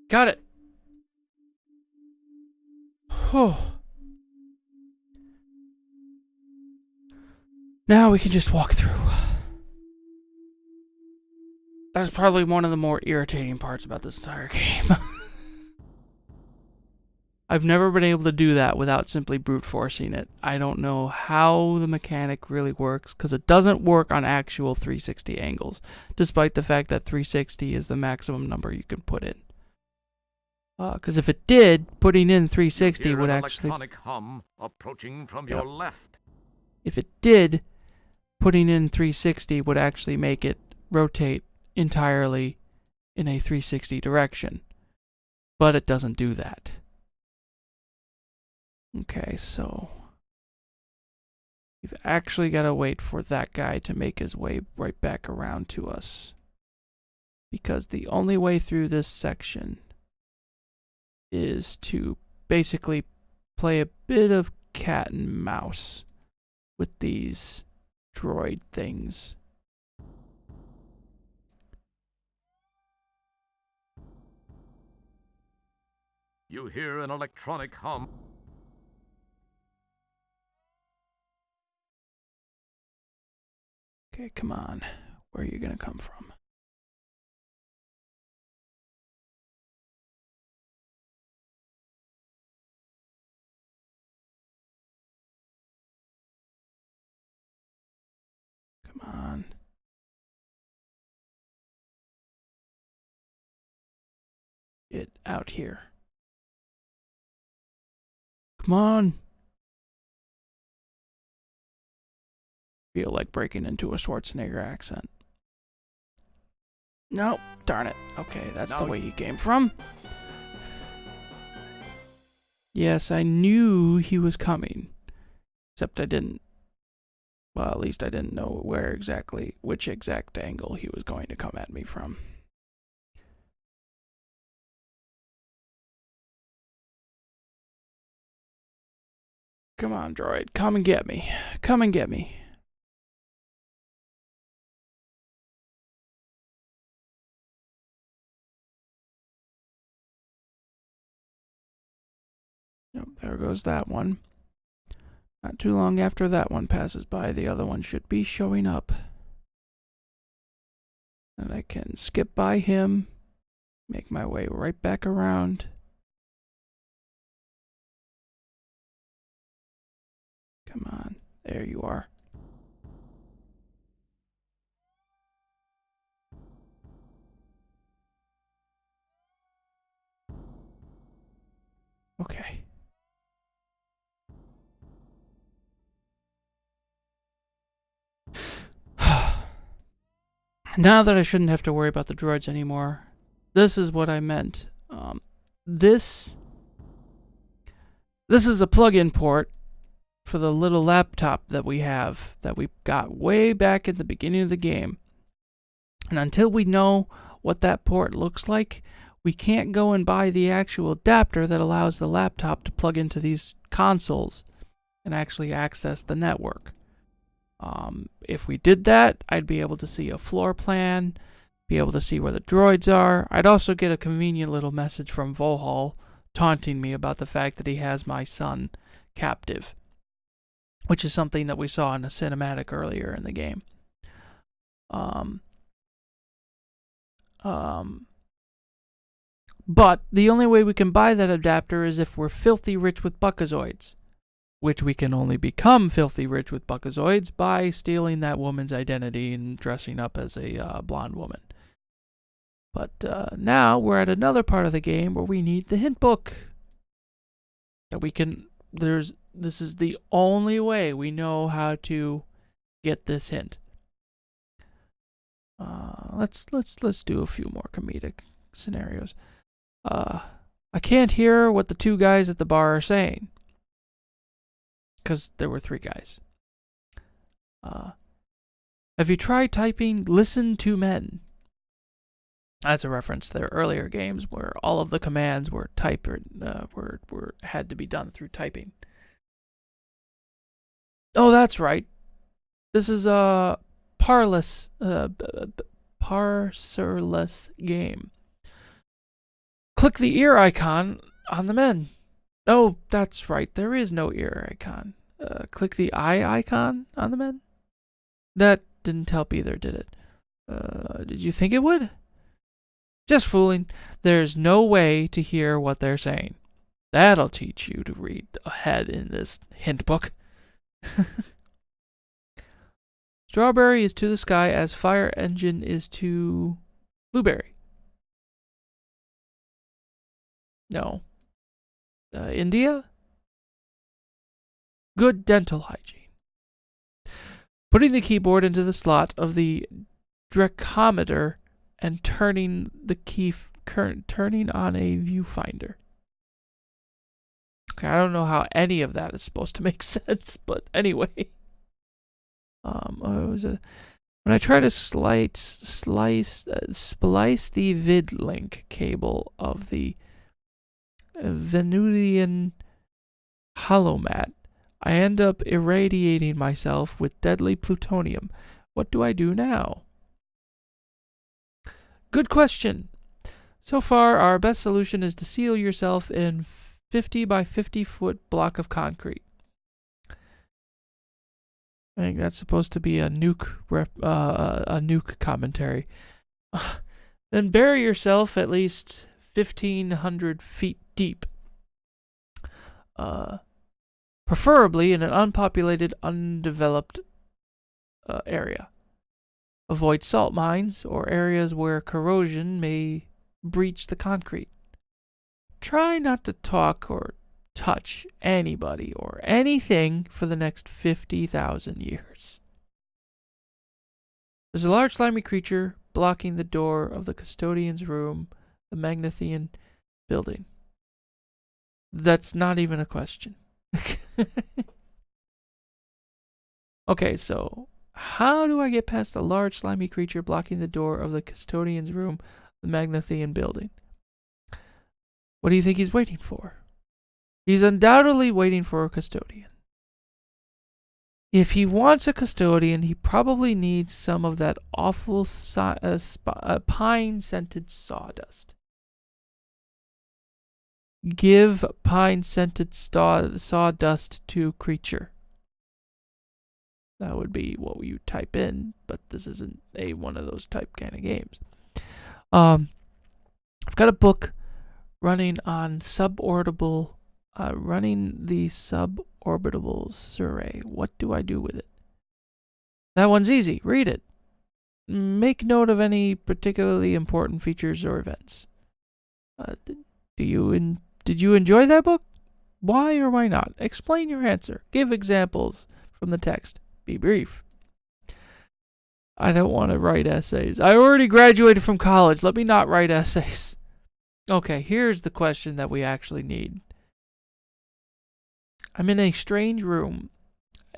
Got it. Now we can just walk through. That's probably one of the more irritating parts about this entire game. I've never been able to do that without simply brute forcing it. I don't know how the mechanic really works, because it doesn't work on actual 360 angles, despite the fact that 360 is the maximum number you can put in. Because if it did, putting in 360 would actually... electronic hum approaching from your left. If it did, putting in 360 would actually make it rotate entirely in a 360 direction. But it doesn't do that. Okay, so... we've actually got to wait for that guy to make his way right back around to us. Because the only way through this section is to basically play a bit of cat and mouse with these droid things. You hear an electronic hum. Okay, come on. Where are you gonna come from? Come on. Get out here. Come on. Feel like breaking into a Schwarzenegger accent. No, darn it. Okay, that's the Now- way he came from. Yes, I knew he was coming. Except I didn't. Well, at least I didn't know which exact angle he was going to come at me from. Come on, droid. Come and get me. Come and get me. Yep, there goes that one. Not too long after that one passes by, the other one should be showing up. And I can skip by him, make my way right back around. Come on, there you are. Okay. Now that I shouldn't have to worry about the droids anymore, this is what I meant. This is a plug-in port for the little laptop that we have, that we got way back at the beginning of the game. And until we know what that port looks like, we can't go and buy the actual adapter that allows the laptop to plug into these consoles and actually access the network. If we did that, I'd be able to see a floor plan, be able to see where the droids are. I'd also get a convenient little message from Vohal taunting me about the fact that he has my son captive, which is something that we saw in a cinematic earlier in the game. But the only way we can buy that adapter is if we're filthy rich with buckazoids, which we can only become filthy rich with buckazoids by stealing that woman's identity and dressing up as a blonde woman. But now we're at another part of the game where we need the hint book. That we can. This is the only way we know how to get this hint. Let's do a few more comedic scenarios. I can't hear what the two guys at the bar are saying. Because there were three guys. Have you tried typing "listen to men"? That's a reference to their earlier games where all of the commands were had to be done through typing. Oh, that's right. This is a parserless game. Click the ear icon on the men. Oh, that's right. There is no ear icon. Click the eye icon on the men. That didn't help either, did it? Did you think it would? Just fooling. There's no way to hear what they're saying. That'll teach you to read ahead in this hint book. Strawberry is to the sky as fire engine is to blueberry. No. India? Good dental hygiene. Putting the keyboard into the slot of the dracometer and turning the key turning on a viewfinder. Okay, I don't know how any of that is supposed to make sense, but anyway. When I try to splice the vid link cable of the Venusian holomat, I end up irradiating myself with deadly plutonium. What do I do now? Good question. So far, our best solution is to seal yourself in 50 by 50 foot block of concrete. I think that's supposed to be a nuke commentary. Then bury yourself at least 1,500 feet deep. Preferably in an unpopulated, undeveloped area. Avoid salt mines or areas where corrosion may breach the concrete. Try not to talk or touch anybody or anything for the next 50,000 years. There's a large slimy creature blocking the door of the custodian's room, the Magnathean building? That's not even a question. Okay, so how do I get past the large slimy creature blocking the door of the custodian's room, the Magnathean building? What do you think he's waiting for? He's undoubtedly waiting for a custodian. If he wants a custodian, he probably needs some of that awful pine-scented sawdust. Give pine-scented sawdust to creature. That would be what you type in, but this isn't one of those type kind of games. I've got a book running on running the suborbital survey. What do I do with it? That one's easy. Read it. Make note of any particularly important features or events. Did you enjoy that book? Why or why not? Explain your answer. Give examples from the text. Be brief. I don't want to write essays. I already graduated from college. Let me not write essays. Okay, here's the question that we actually need. I'm in a strange room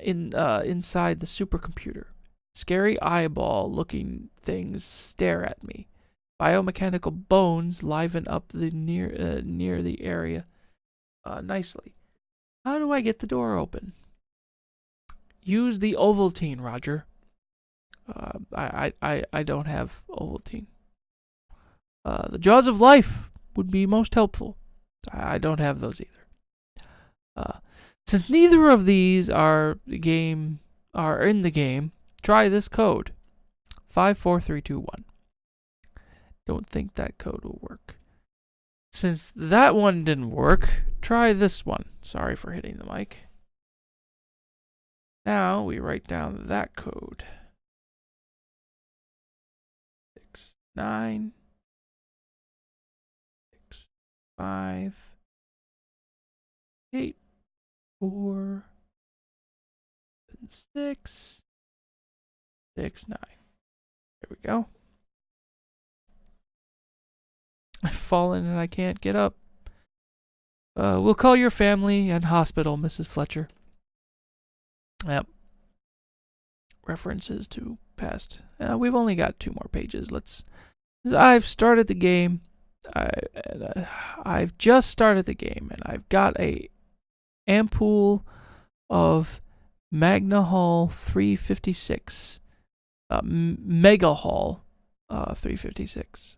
inside the supercomputer. Scary eyeball-looking things stare at me. Biomechanical bones liven up the near the area nicely. How do I get the door open? Use the Ovaltine, Roger. I don't have Ovaltine. The Jaws of Life would be most helpful. I don't have those either. Since neither of these are in the game, try this code. 54321. Don't think that code will work. Since that one didn't work, try this one. Sorry for hitting the mic. Now we write down that code. 69 65 8 4 6 6 9. There we go. I've fallen and I can't get up. We'll call your family and hospital, Mrs. Fletcher. Yep. References to past. We've only got 2 more pages. I've started the game. I've just started the game, and I've got a ampoule of Magnahol 356. Megahol 356.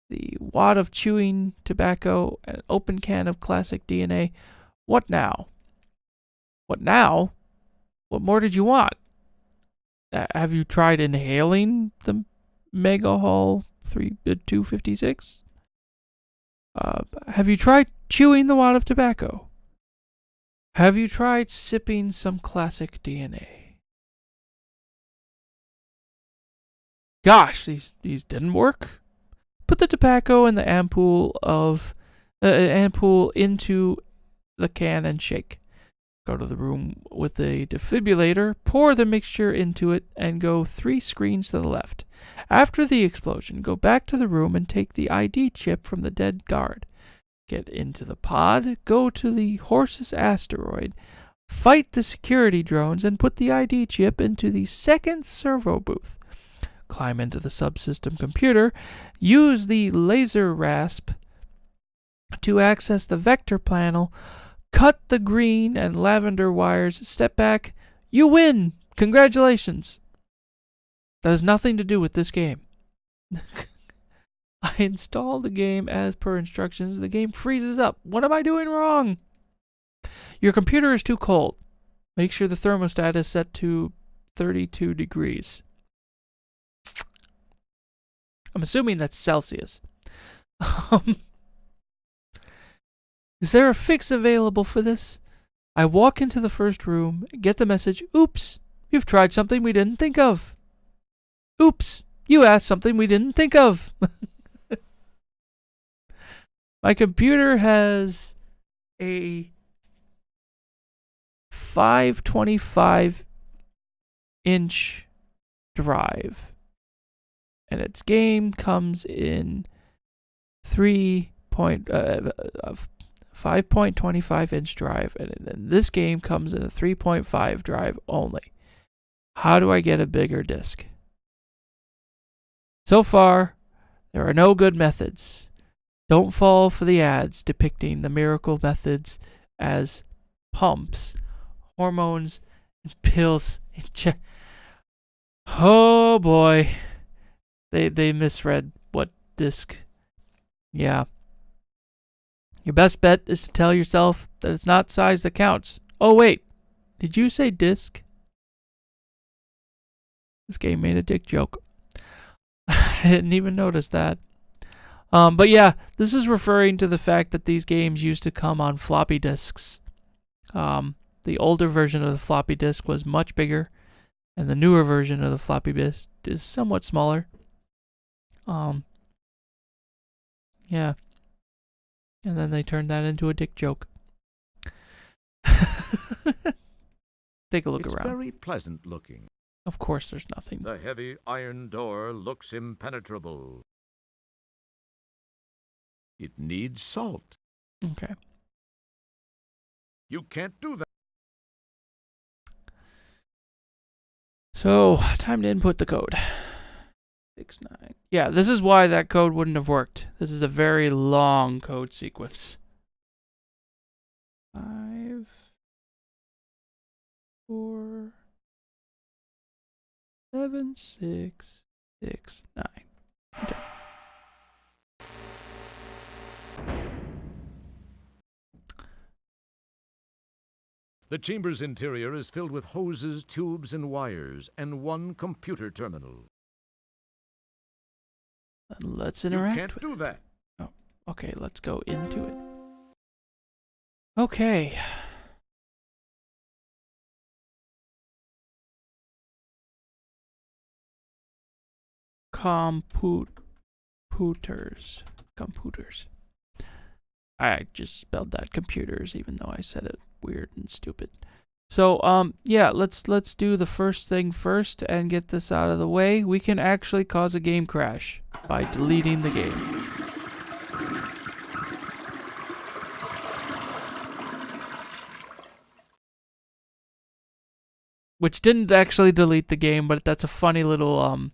The wad of chewing tobacco, an open can of classic DNA. What now? What now? What more did you want? Have you tried inhaling the Megahol 256? Have you tried chewing the wad of tobacco? Have you tried sipping some classic DNA? Gosh, these didn't work. Put the tobacco and the ampoule into the can and shake. Go to the room with the defibrillator, pour the mixture into it, and go 3 screens to the left. After the explosion, go back to the room and take the ID chip from the dead guard. Get into the pod, go to the Horses asteroid, fight the security drones, and put the ID chip into the second servo booth. Climb into the subsystem computer, use the laser rasp to access the vector panel, cut the green and lavender wires, step back. You win! Congratulations! That has nothing to do with this game. I install the game as per instructions. The game freezes up. What am I doing wrong? Your computer is too cold. Make sure the thermostat is set to 32 degrees. I'm assuming that's Celsius. Is there a fix available for this? I walk into the first room, get the message, oops, you've tried something we didn't think of. Oops, you asked something we didn't think of. My computer has a 525-inch drive. and its game comes in 5.25 inch drive, and then this game comes in a 3.5 drive only. How do I get a bigger disc? So far, there are no good methods. Don't fall for the ads depicting the miracle methods as pumps, hormones, and pills. Oh boy. They misread what disc. Yeah. Your best bet is to tell yourself that it's not size that counts. Oh wait, did you say disc? This game made a dick joke. I didn't even notice that. But yeah, this is referring to the fact that these games used to come on floppy disks. The older version of the floppy disk was much bigger, and the newer version of the floppy disk is somewhat smaller. Yeah. And then they turned that into a dick joke. Take a look It's around. very pleasant looking. Of course there's nothing. The heavy iron door looks impenetrable. It needs salt. Okay. You can't do that. So, time to input the code. 69. Yeah, this is why that code wouldn't have worked. This is a very long code sequence. 5, 4, 7, 6, 6, 9. Okay. The chamber's interior is filled with hoses, tubes, and wires, and one computer terminal. And let's You interact can't with do it. that. Oh, okay, let's go into it. Okay. Computers. I just spelled that computers, even though I said it weird and stupid. So, yeah, let's do the first thing first and get this out of the way. We can actually cause a game crash by deleting the game. Which didn't actually delete the game, but that's a funny little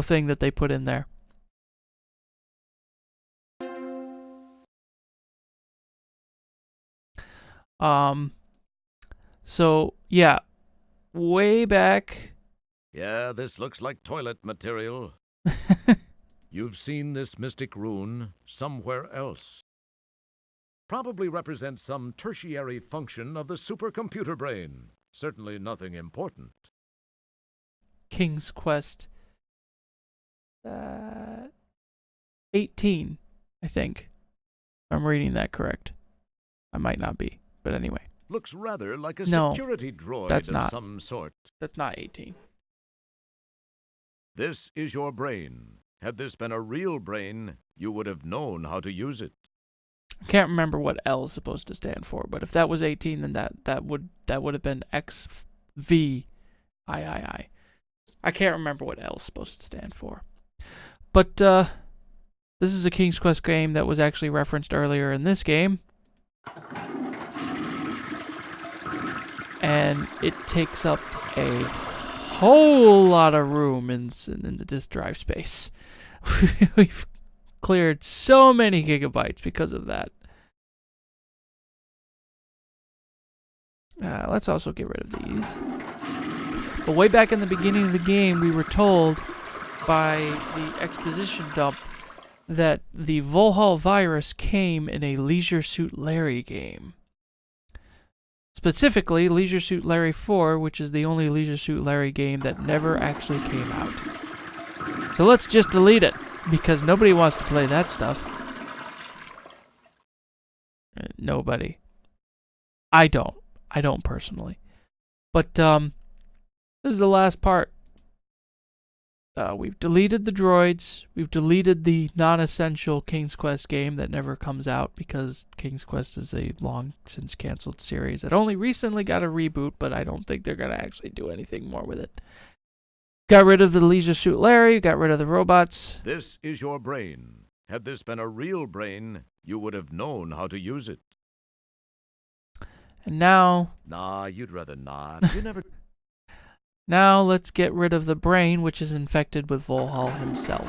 thing that they put in there. So yeah, way back. Yeah, this looks like toilet material. You've seen this mystic rune somewhere else. Probably represents some tertiary function of the supercomputer brain. Certainly nothing important. King's Quest 18, I think. If I'm reading that correct. I might not be, but anyway. Looks rather like a No, security droid that's of not. some sort. That's not 18. This is your brain. Had this been a real brain, you would have known how to use it. I can't remember what L is supposed to stand for, but if that was 18, then that would have been XVIII. I can't remember what L is supposed to stand for. But this is a King's Quest game that was actually referenced earlier in this game. And it takes up a whole lot of room in the disk drive space. We've cleared so many gigabytes because of that. Let's also get rid of these. But way back in the beginning of the game, we were told by the exposition dump that the Volhall virus came in a Leisure Suit Larry game. Specifically, Leisure Suit Larry 4, which is the only Leisure Suit Larry game that never actually came out. So let's just delete it, because nobody wants to play that stuff. Nobody. I don't personally. But, this is the last part. We've deleted the droids. We've deleted the non-essential King's Quest game that never comes out because King's Quest is a long since canceled series that only recently got a reboot, but I don't think they're going to actually do anything more with it. Got rid of the Leisure Suit Larry, got rid of the robots. This is your brain. Had this been a real brain, you would have known how to use it. And now, Nah, you'd rather not. You never... now let's get rid of the brain, which is infected with Volhall himself.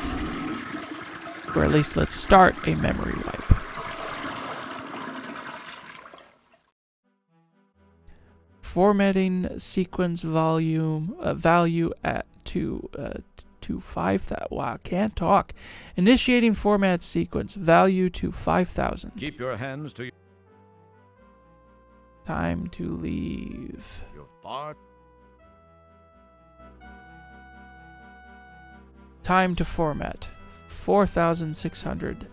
Or at least let's start a memory wipe. Formatting sequence value at to 5,000. Wow, can't talk. Initiating format sequence value to 5,000. Keep your hands to Time to leave. your far... Time to format 4,600.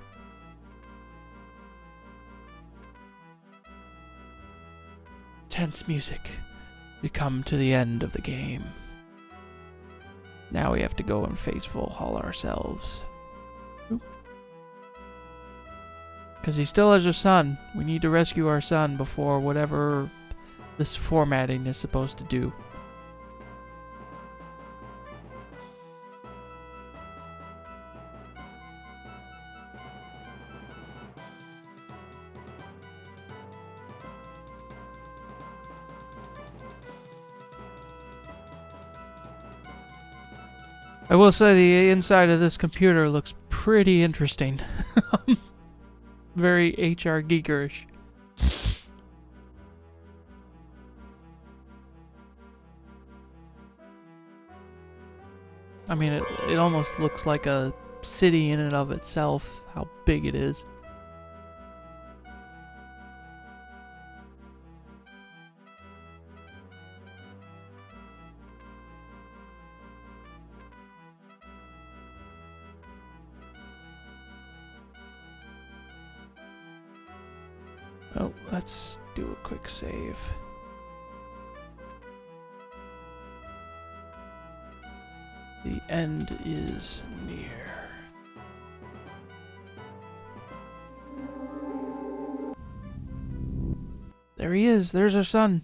Tense music. We come to the end of the game. Now we have to go and face Volhall ourselves. Because he still has a son. We need to rescue our son before whatever this formatting is supposed to do. I will say the inside of this computer looks pretty interesting. Very HR geekerish. I mean, it almost looks like a city in and of itself, how big it is. Oh, let's do a quick save. The end is near. There he is. There's our son.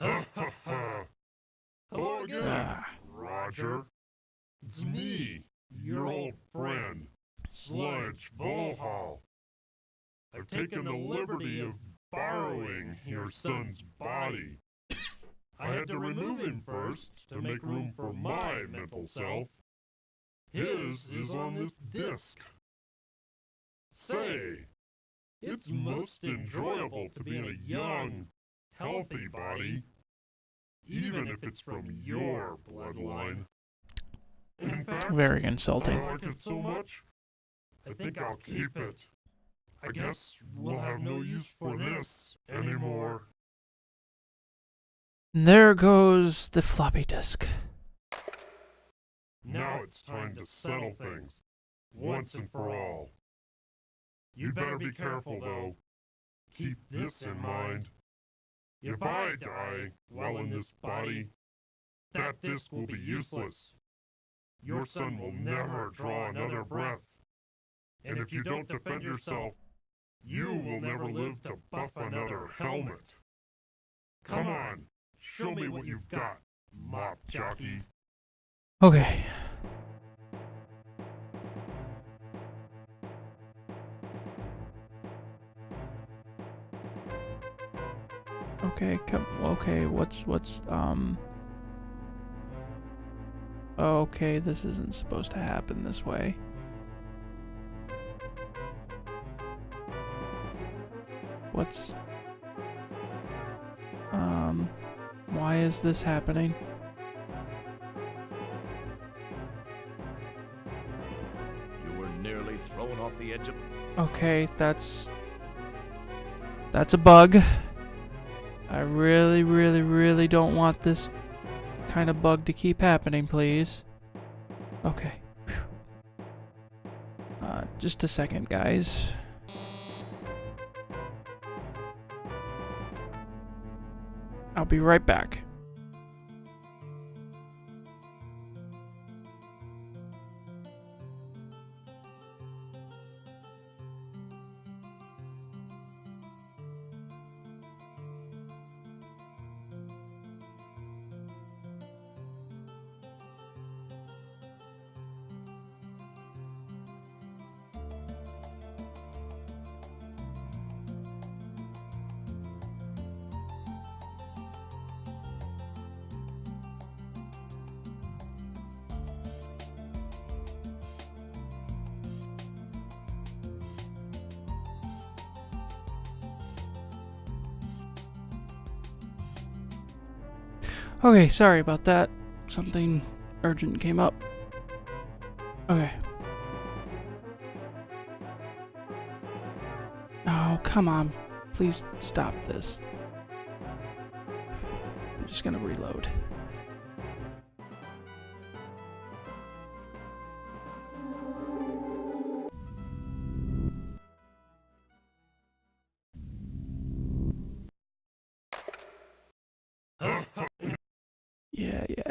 Hello again, Roger. It's me, your old friend, Sludge Volhall. I've taken the liberty of borrowing your son's body. I had to remove him first to make room for my mental self. His is on this disc. Say, it's most enjoyable to be in a young, healthy body, even if it's from your bloodline. In fact, Very insulting. I like it so much, I think I'll keep it. I guess we'll have no use for this anymore. There goes the floppy disk. Now it's time to settle things, once and for all. You'd better be careful, though. Keep this in mind. If I die while in this body, that disc will be useless. Your son will never draw another breath. And if you don't defend yourself, you will never live to buff another helmet. Come on, show me what you've got, mop jockey. Okay. Okay, okay, this isn't supposed to happen this way. Why is this happening? You were nearly thrown off the edge of... Okay, that's a bug. I really, really, really don't want this kind of bug to keep happening, please. Okay. Just a second, guys. I'll be right back. Okay, sorry about that. Something urgent came up. Okay. Oh, come on. Please stop this. I'm just gonna reload.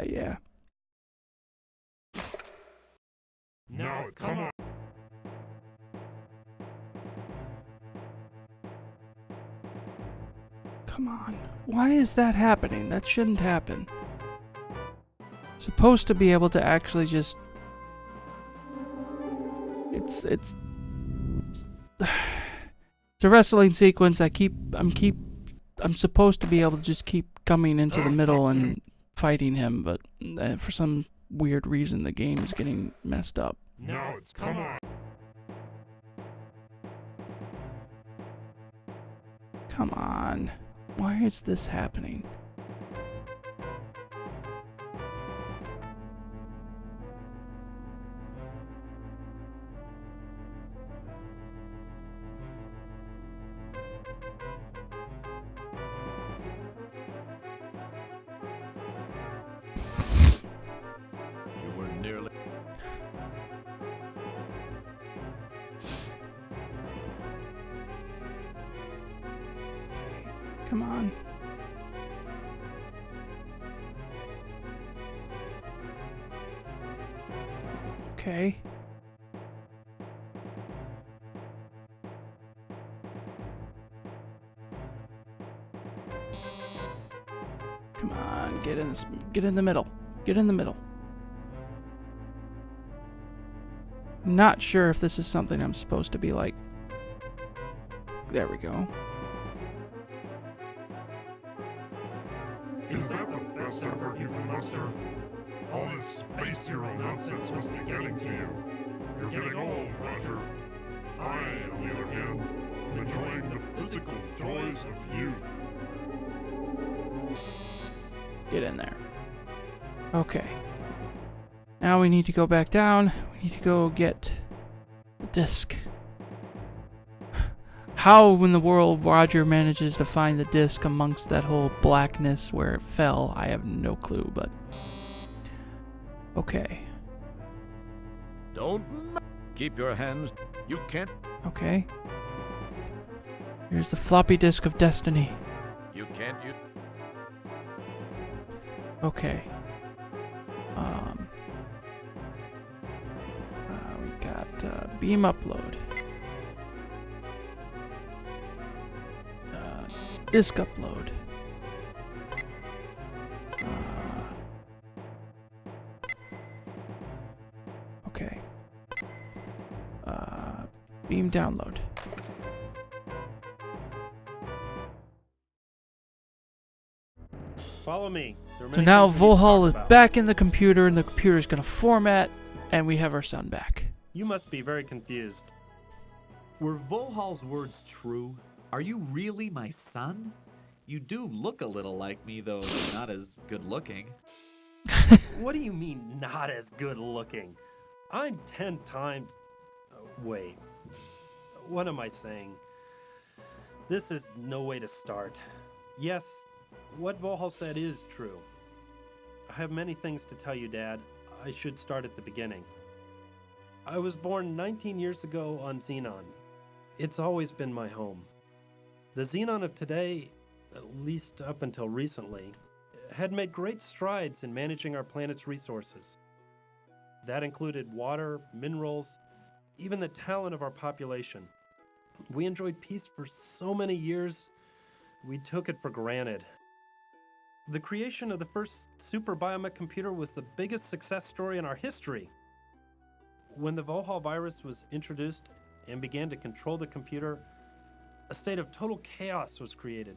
Yeah. Now, come on. Come on. Why is that happening? That shouldn't happen. Supposed to be able to actually just... It's a wrestling sequence. I'm supposed to be able to just keep coming into the middle and fighting him, but for some weird reason the game is getting messed up. Now it's come on. Come on. Why is this happening? You were nearly... Come on. Okay. Come on, get in this, get in the middle. Get in the middle. Not sure if this is something I'm supposed to be like. There we go. Is that the best effort you can muster? All this space hero nonsense must be getting to you. You're getting old, Roger. I, on the other hand, am enjoying the physical joys of youth. Get in there. Okay. Now we need to go back down. We need to go get the disc. How in the world Roger manages to find the disc amongst that whole blackness where it fell, I have no clue, but... Okay. Don't keep your hands. You can't. Okay. Here's the floppy disk of destiny. You can't use. Okay. We got beam upload. Disk upload. Okay. Beam download. Follow me. So now Volhall is back in the computer, and the computer is going to format, and we have our son back. You must be very confused. Were Volhall's words true? Are you really my son? You do look a little like me, though not as good looking. What do you mean, not as good looking? I'm 10 times... wait. What am I saying? This is no way to start. Yes, what Volhall said is true. I have many things to tell you, Dad. I should start at the beginning. I was born 19 years ago on Xenon. It's always been my home. The Xenon of today, at least up until recently, had made great strides in managing our planet's resources. That included water, minerals, even the talent of our population. We enjoyed peace for so many years, we took it for granted. The creation of the first super biomech computer was the biggest success story in our history. When the Volhall virus was introduced and began to control the computer, a state of total chaos was created.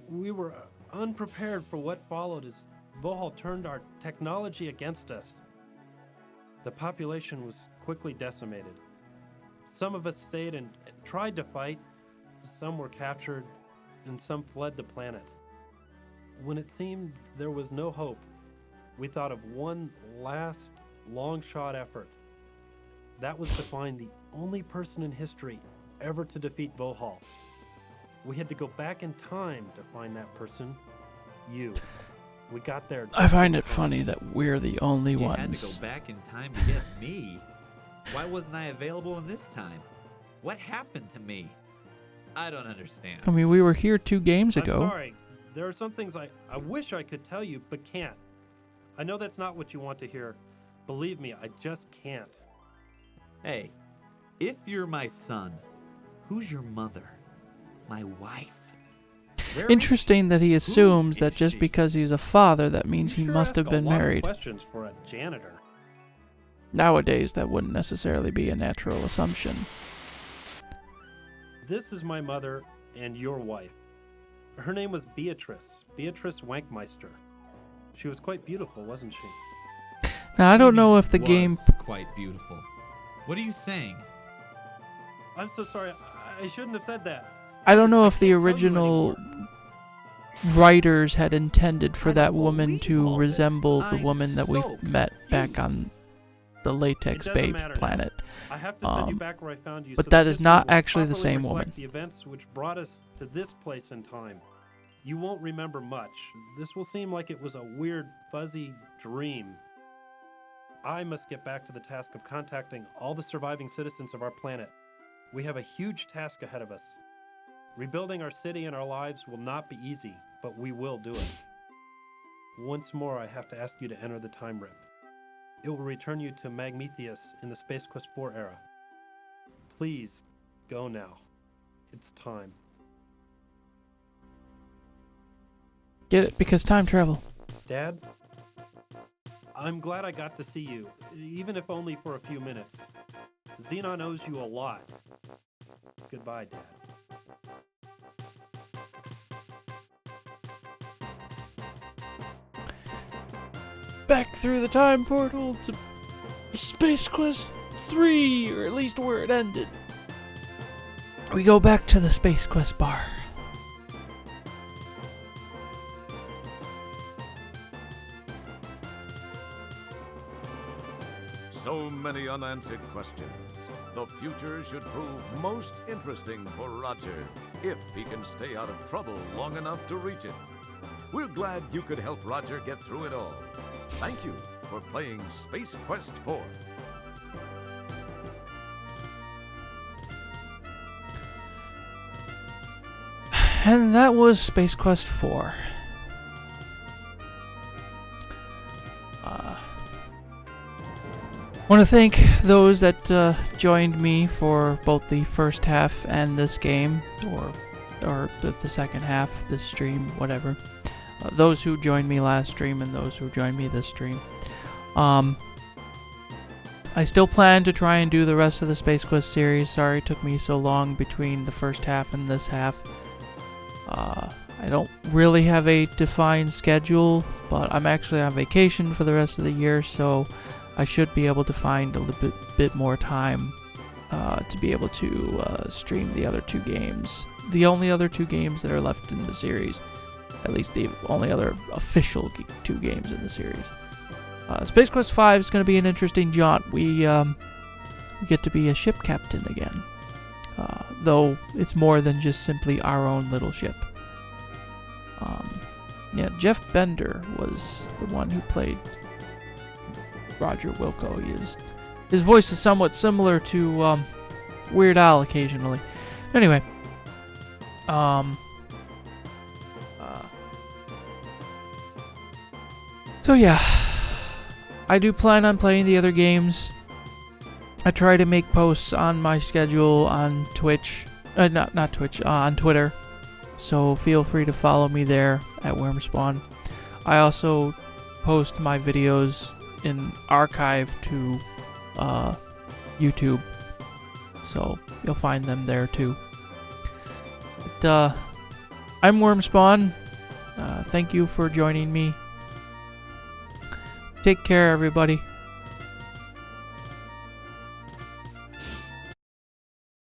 We were unprepared for what followed as Volhall turned our technology against us. The population was quickly decimated. Some of us stayed and tried to fight, some were captured, and some fled the planet. When it seemed there was no hope, we thought of one last long-shot effort. That was to find the only person in history ever to defeat Vohal. We had to go back in time to find that person, you. We got there. I find it funny that we're the only You ones. had to go back in time to get me. Why wasn't I available in this time? What happened to me? I don't understand. I mean, we were here 2 games I'm ago. sorry. There are some things I wish I could tell you, but can't. I know that's not what you want to hear. Believe me, I just can't. Hey, if you're my son, who's your mother? My wife? Where is Interesting that he assumes is that just she? because he's a father, that means he You sure must ask have been a lot of married. questions for a janitor. Nowadays, that wouldn't necessarily be a natural assumption. This is my mother and your wife. Her name was Beatrice Wankmeister. She was quite beautiful, wasn't she? Now, I don't know if the was game... quite beautiful. What are you saying? I'm so sorry. I shouldn't have said that. I don't know I if the can't tell you original anymore. writers had intended for I that don't woman believe to all this. resemble the I'm woman that we so met back confused. on the Latex It doesn't Babes matter now. planet. I have to send you Um, back where I found you. but so that is history not will actually the properly same reflect woman. The events which brought us to this place in time. You won't remember much. This will seem like it was a weird, fuzzy dream. I must get back to the task of contacting all the surviving citizens of our planet. We have a huge task ahead of us. Rebuilding our city and our lives will not be easy, but we will do it. Once more, I have to ask you to enter the time rip. It will return you to Magmetheus in the Space Quest 4 era. Please, go now. It's time. Get it? Because time travel. Dad, I'm glad I got to see you, even if only for a few minutes. Xenon owes you a lot. Goodbye, Dad. Back through the time portal to Space Quest 3, or at least where it ended. We go back to the Space Quest bar. So many unanswered questions. The future should prove most interesting for Roger, if he can stay out of trouble long enough to reach it. We're glad you could help Roger get through it all. Thank you for playing Space Quest 4. And that was Space Quest 4. Want to thank those that joined me for both the first half and this game, or the second half, this stream, whatever. Those who joined me last stream and those who joined me this stream. I still plan to try and do the rest of the Space Quest series. Sorry it took me so long between the first half and this half. I don't really have a defined schedule, but I'm actually on vacation for the rest of the year, so I should be able to find a little bit more time to be able to stream the other 2 games. The only other 2 games that are left in the series. At least the only other official 2 games in the series. Space Quest 5 is going to be an interesting jaunt. We get to be a ship captain again. Though it's more than just simply our own little ship. Yeah, Jeff Bender was the one who played Roger Wilco. His voice is somewhat similar to Weird Al occasionally. Anyway, so yeah, I do plan on playing the other games. I try to make posts on my schedule on Twitch, not Twitch, on Twitter. So feel free to follow me there at Wurmspawn. I also post my videos in archive to YouTube, so you'll find them there too. But I'm Wurmspawn. Thank you for joining me. Take care, everybody.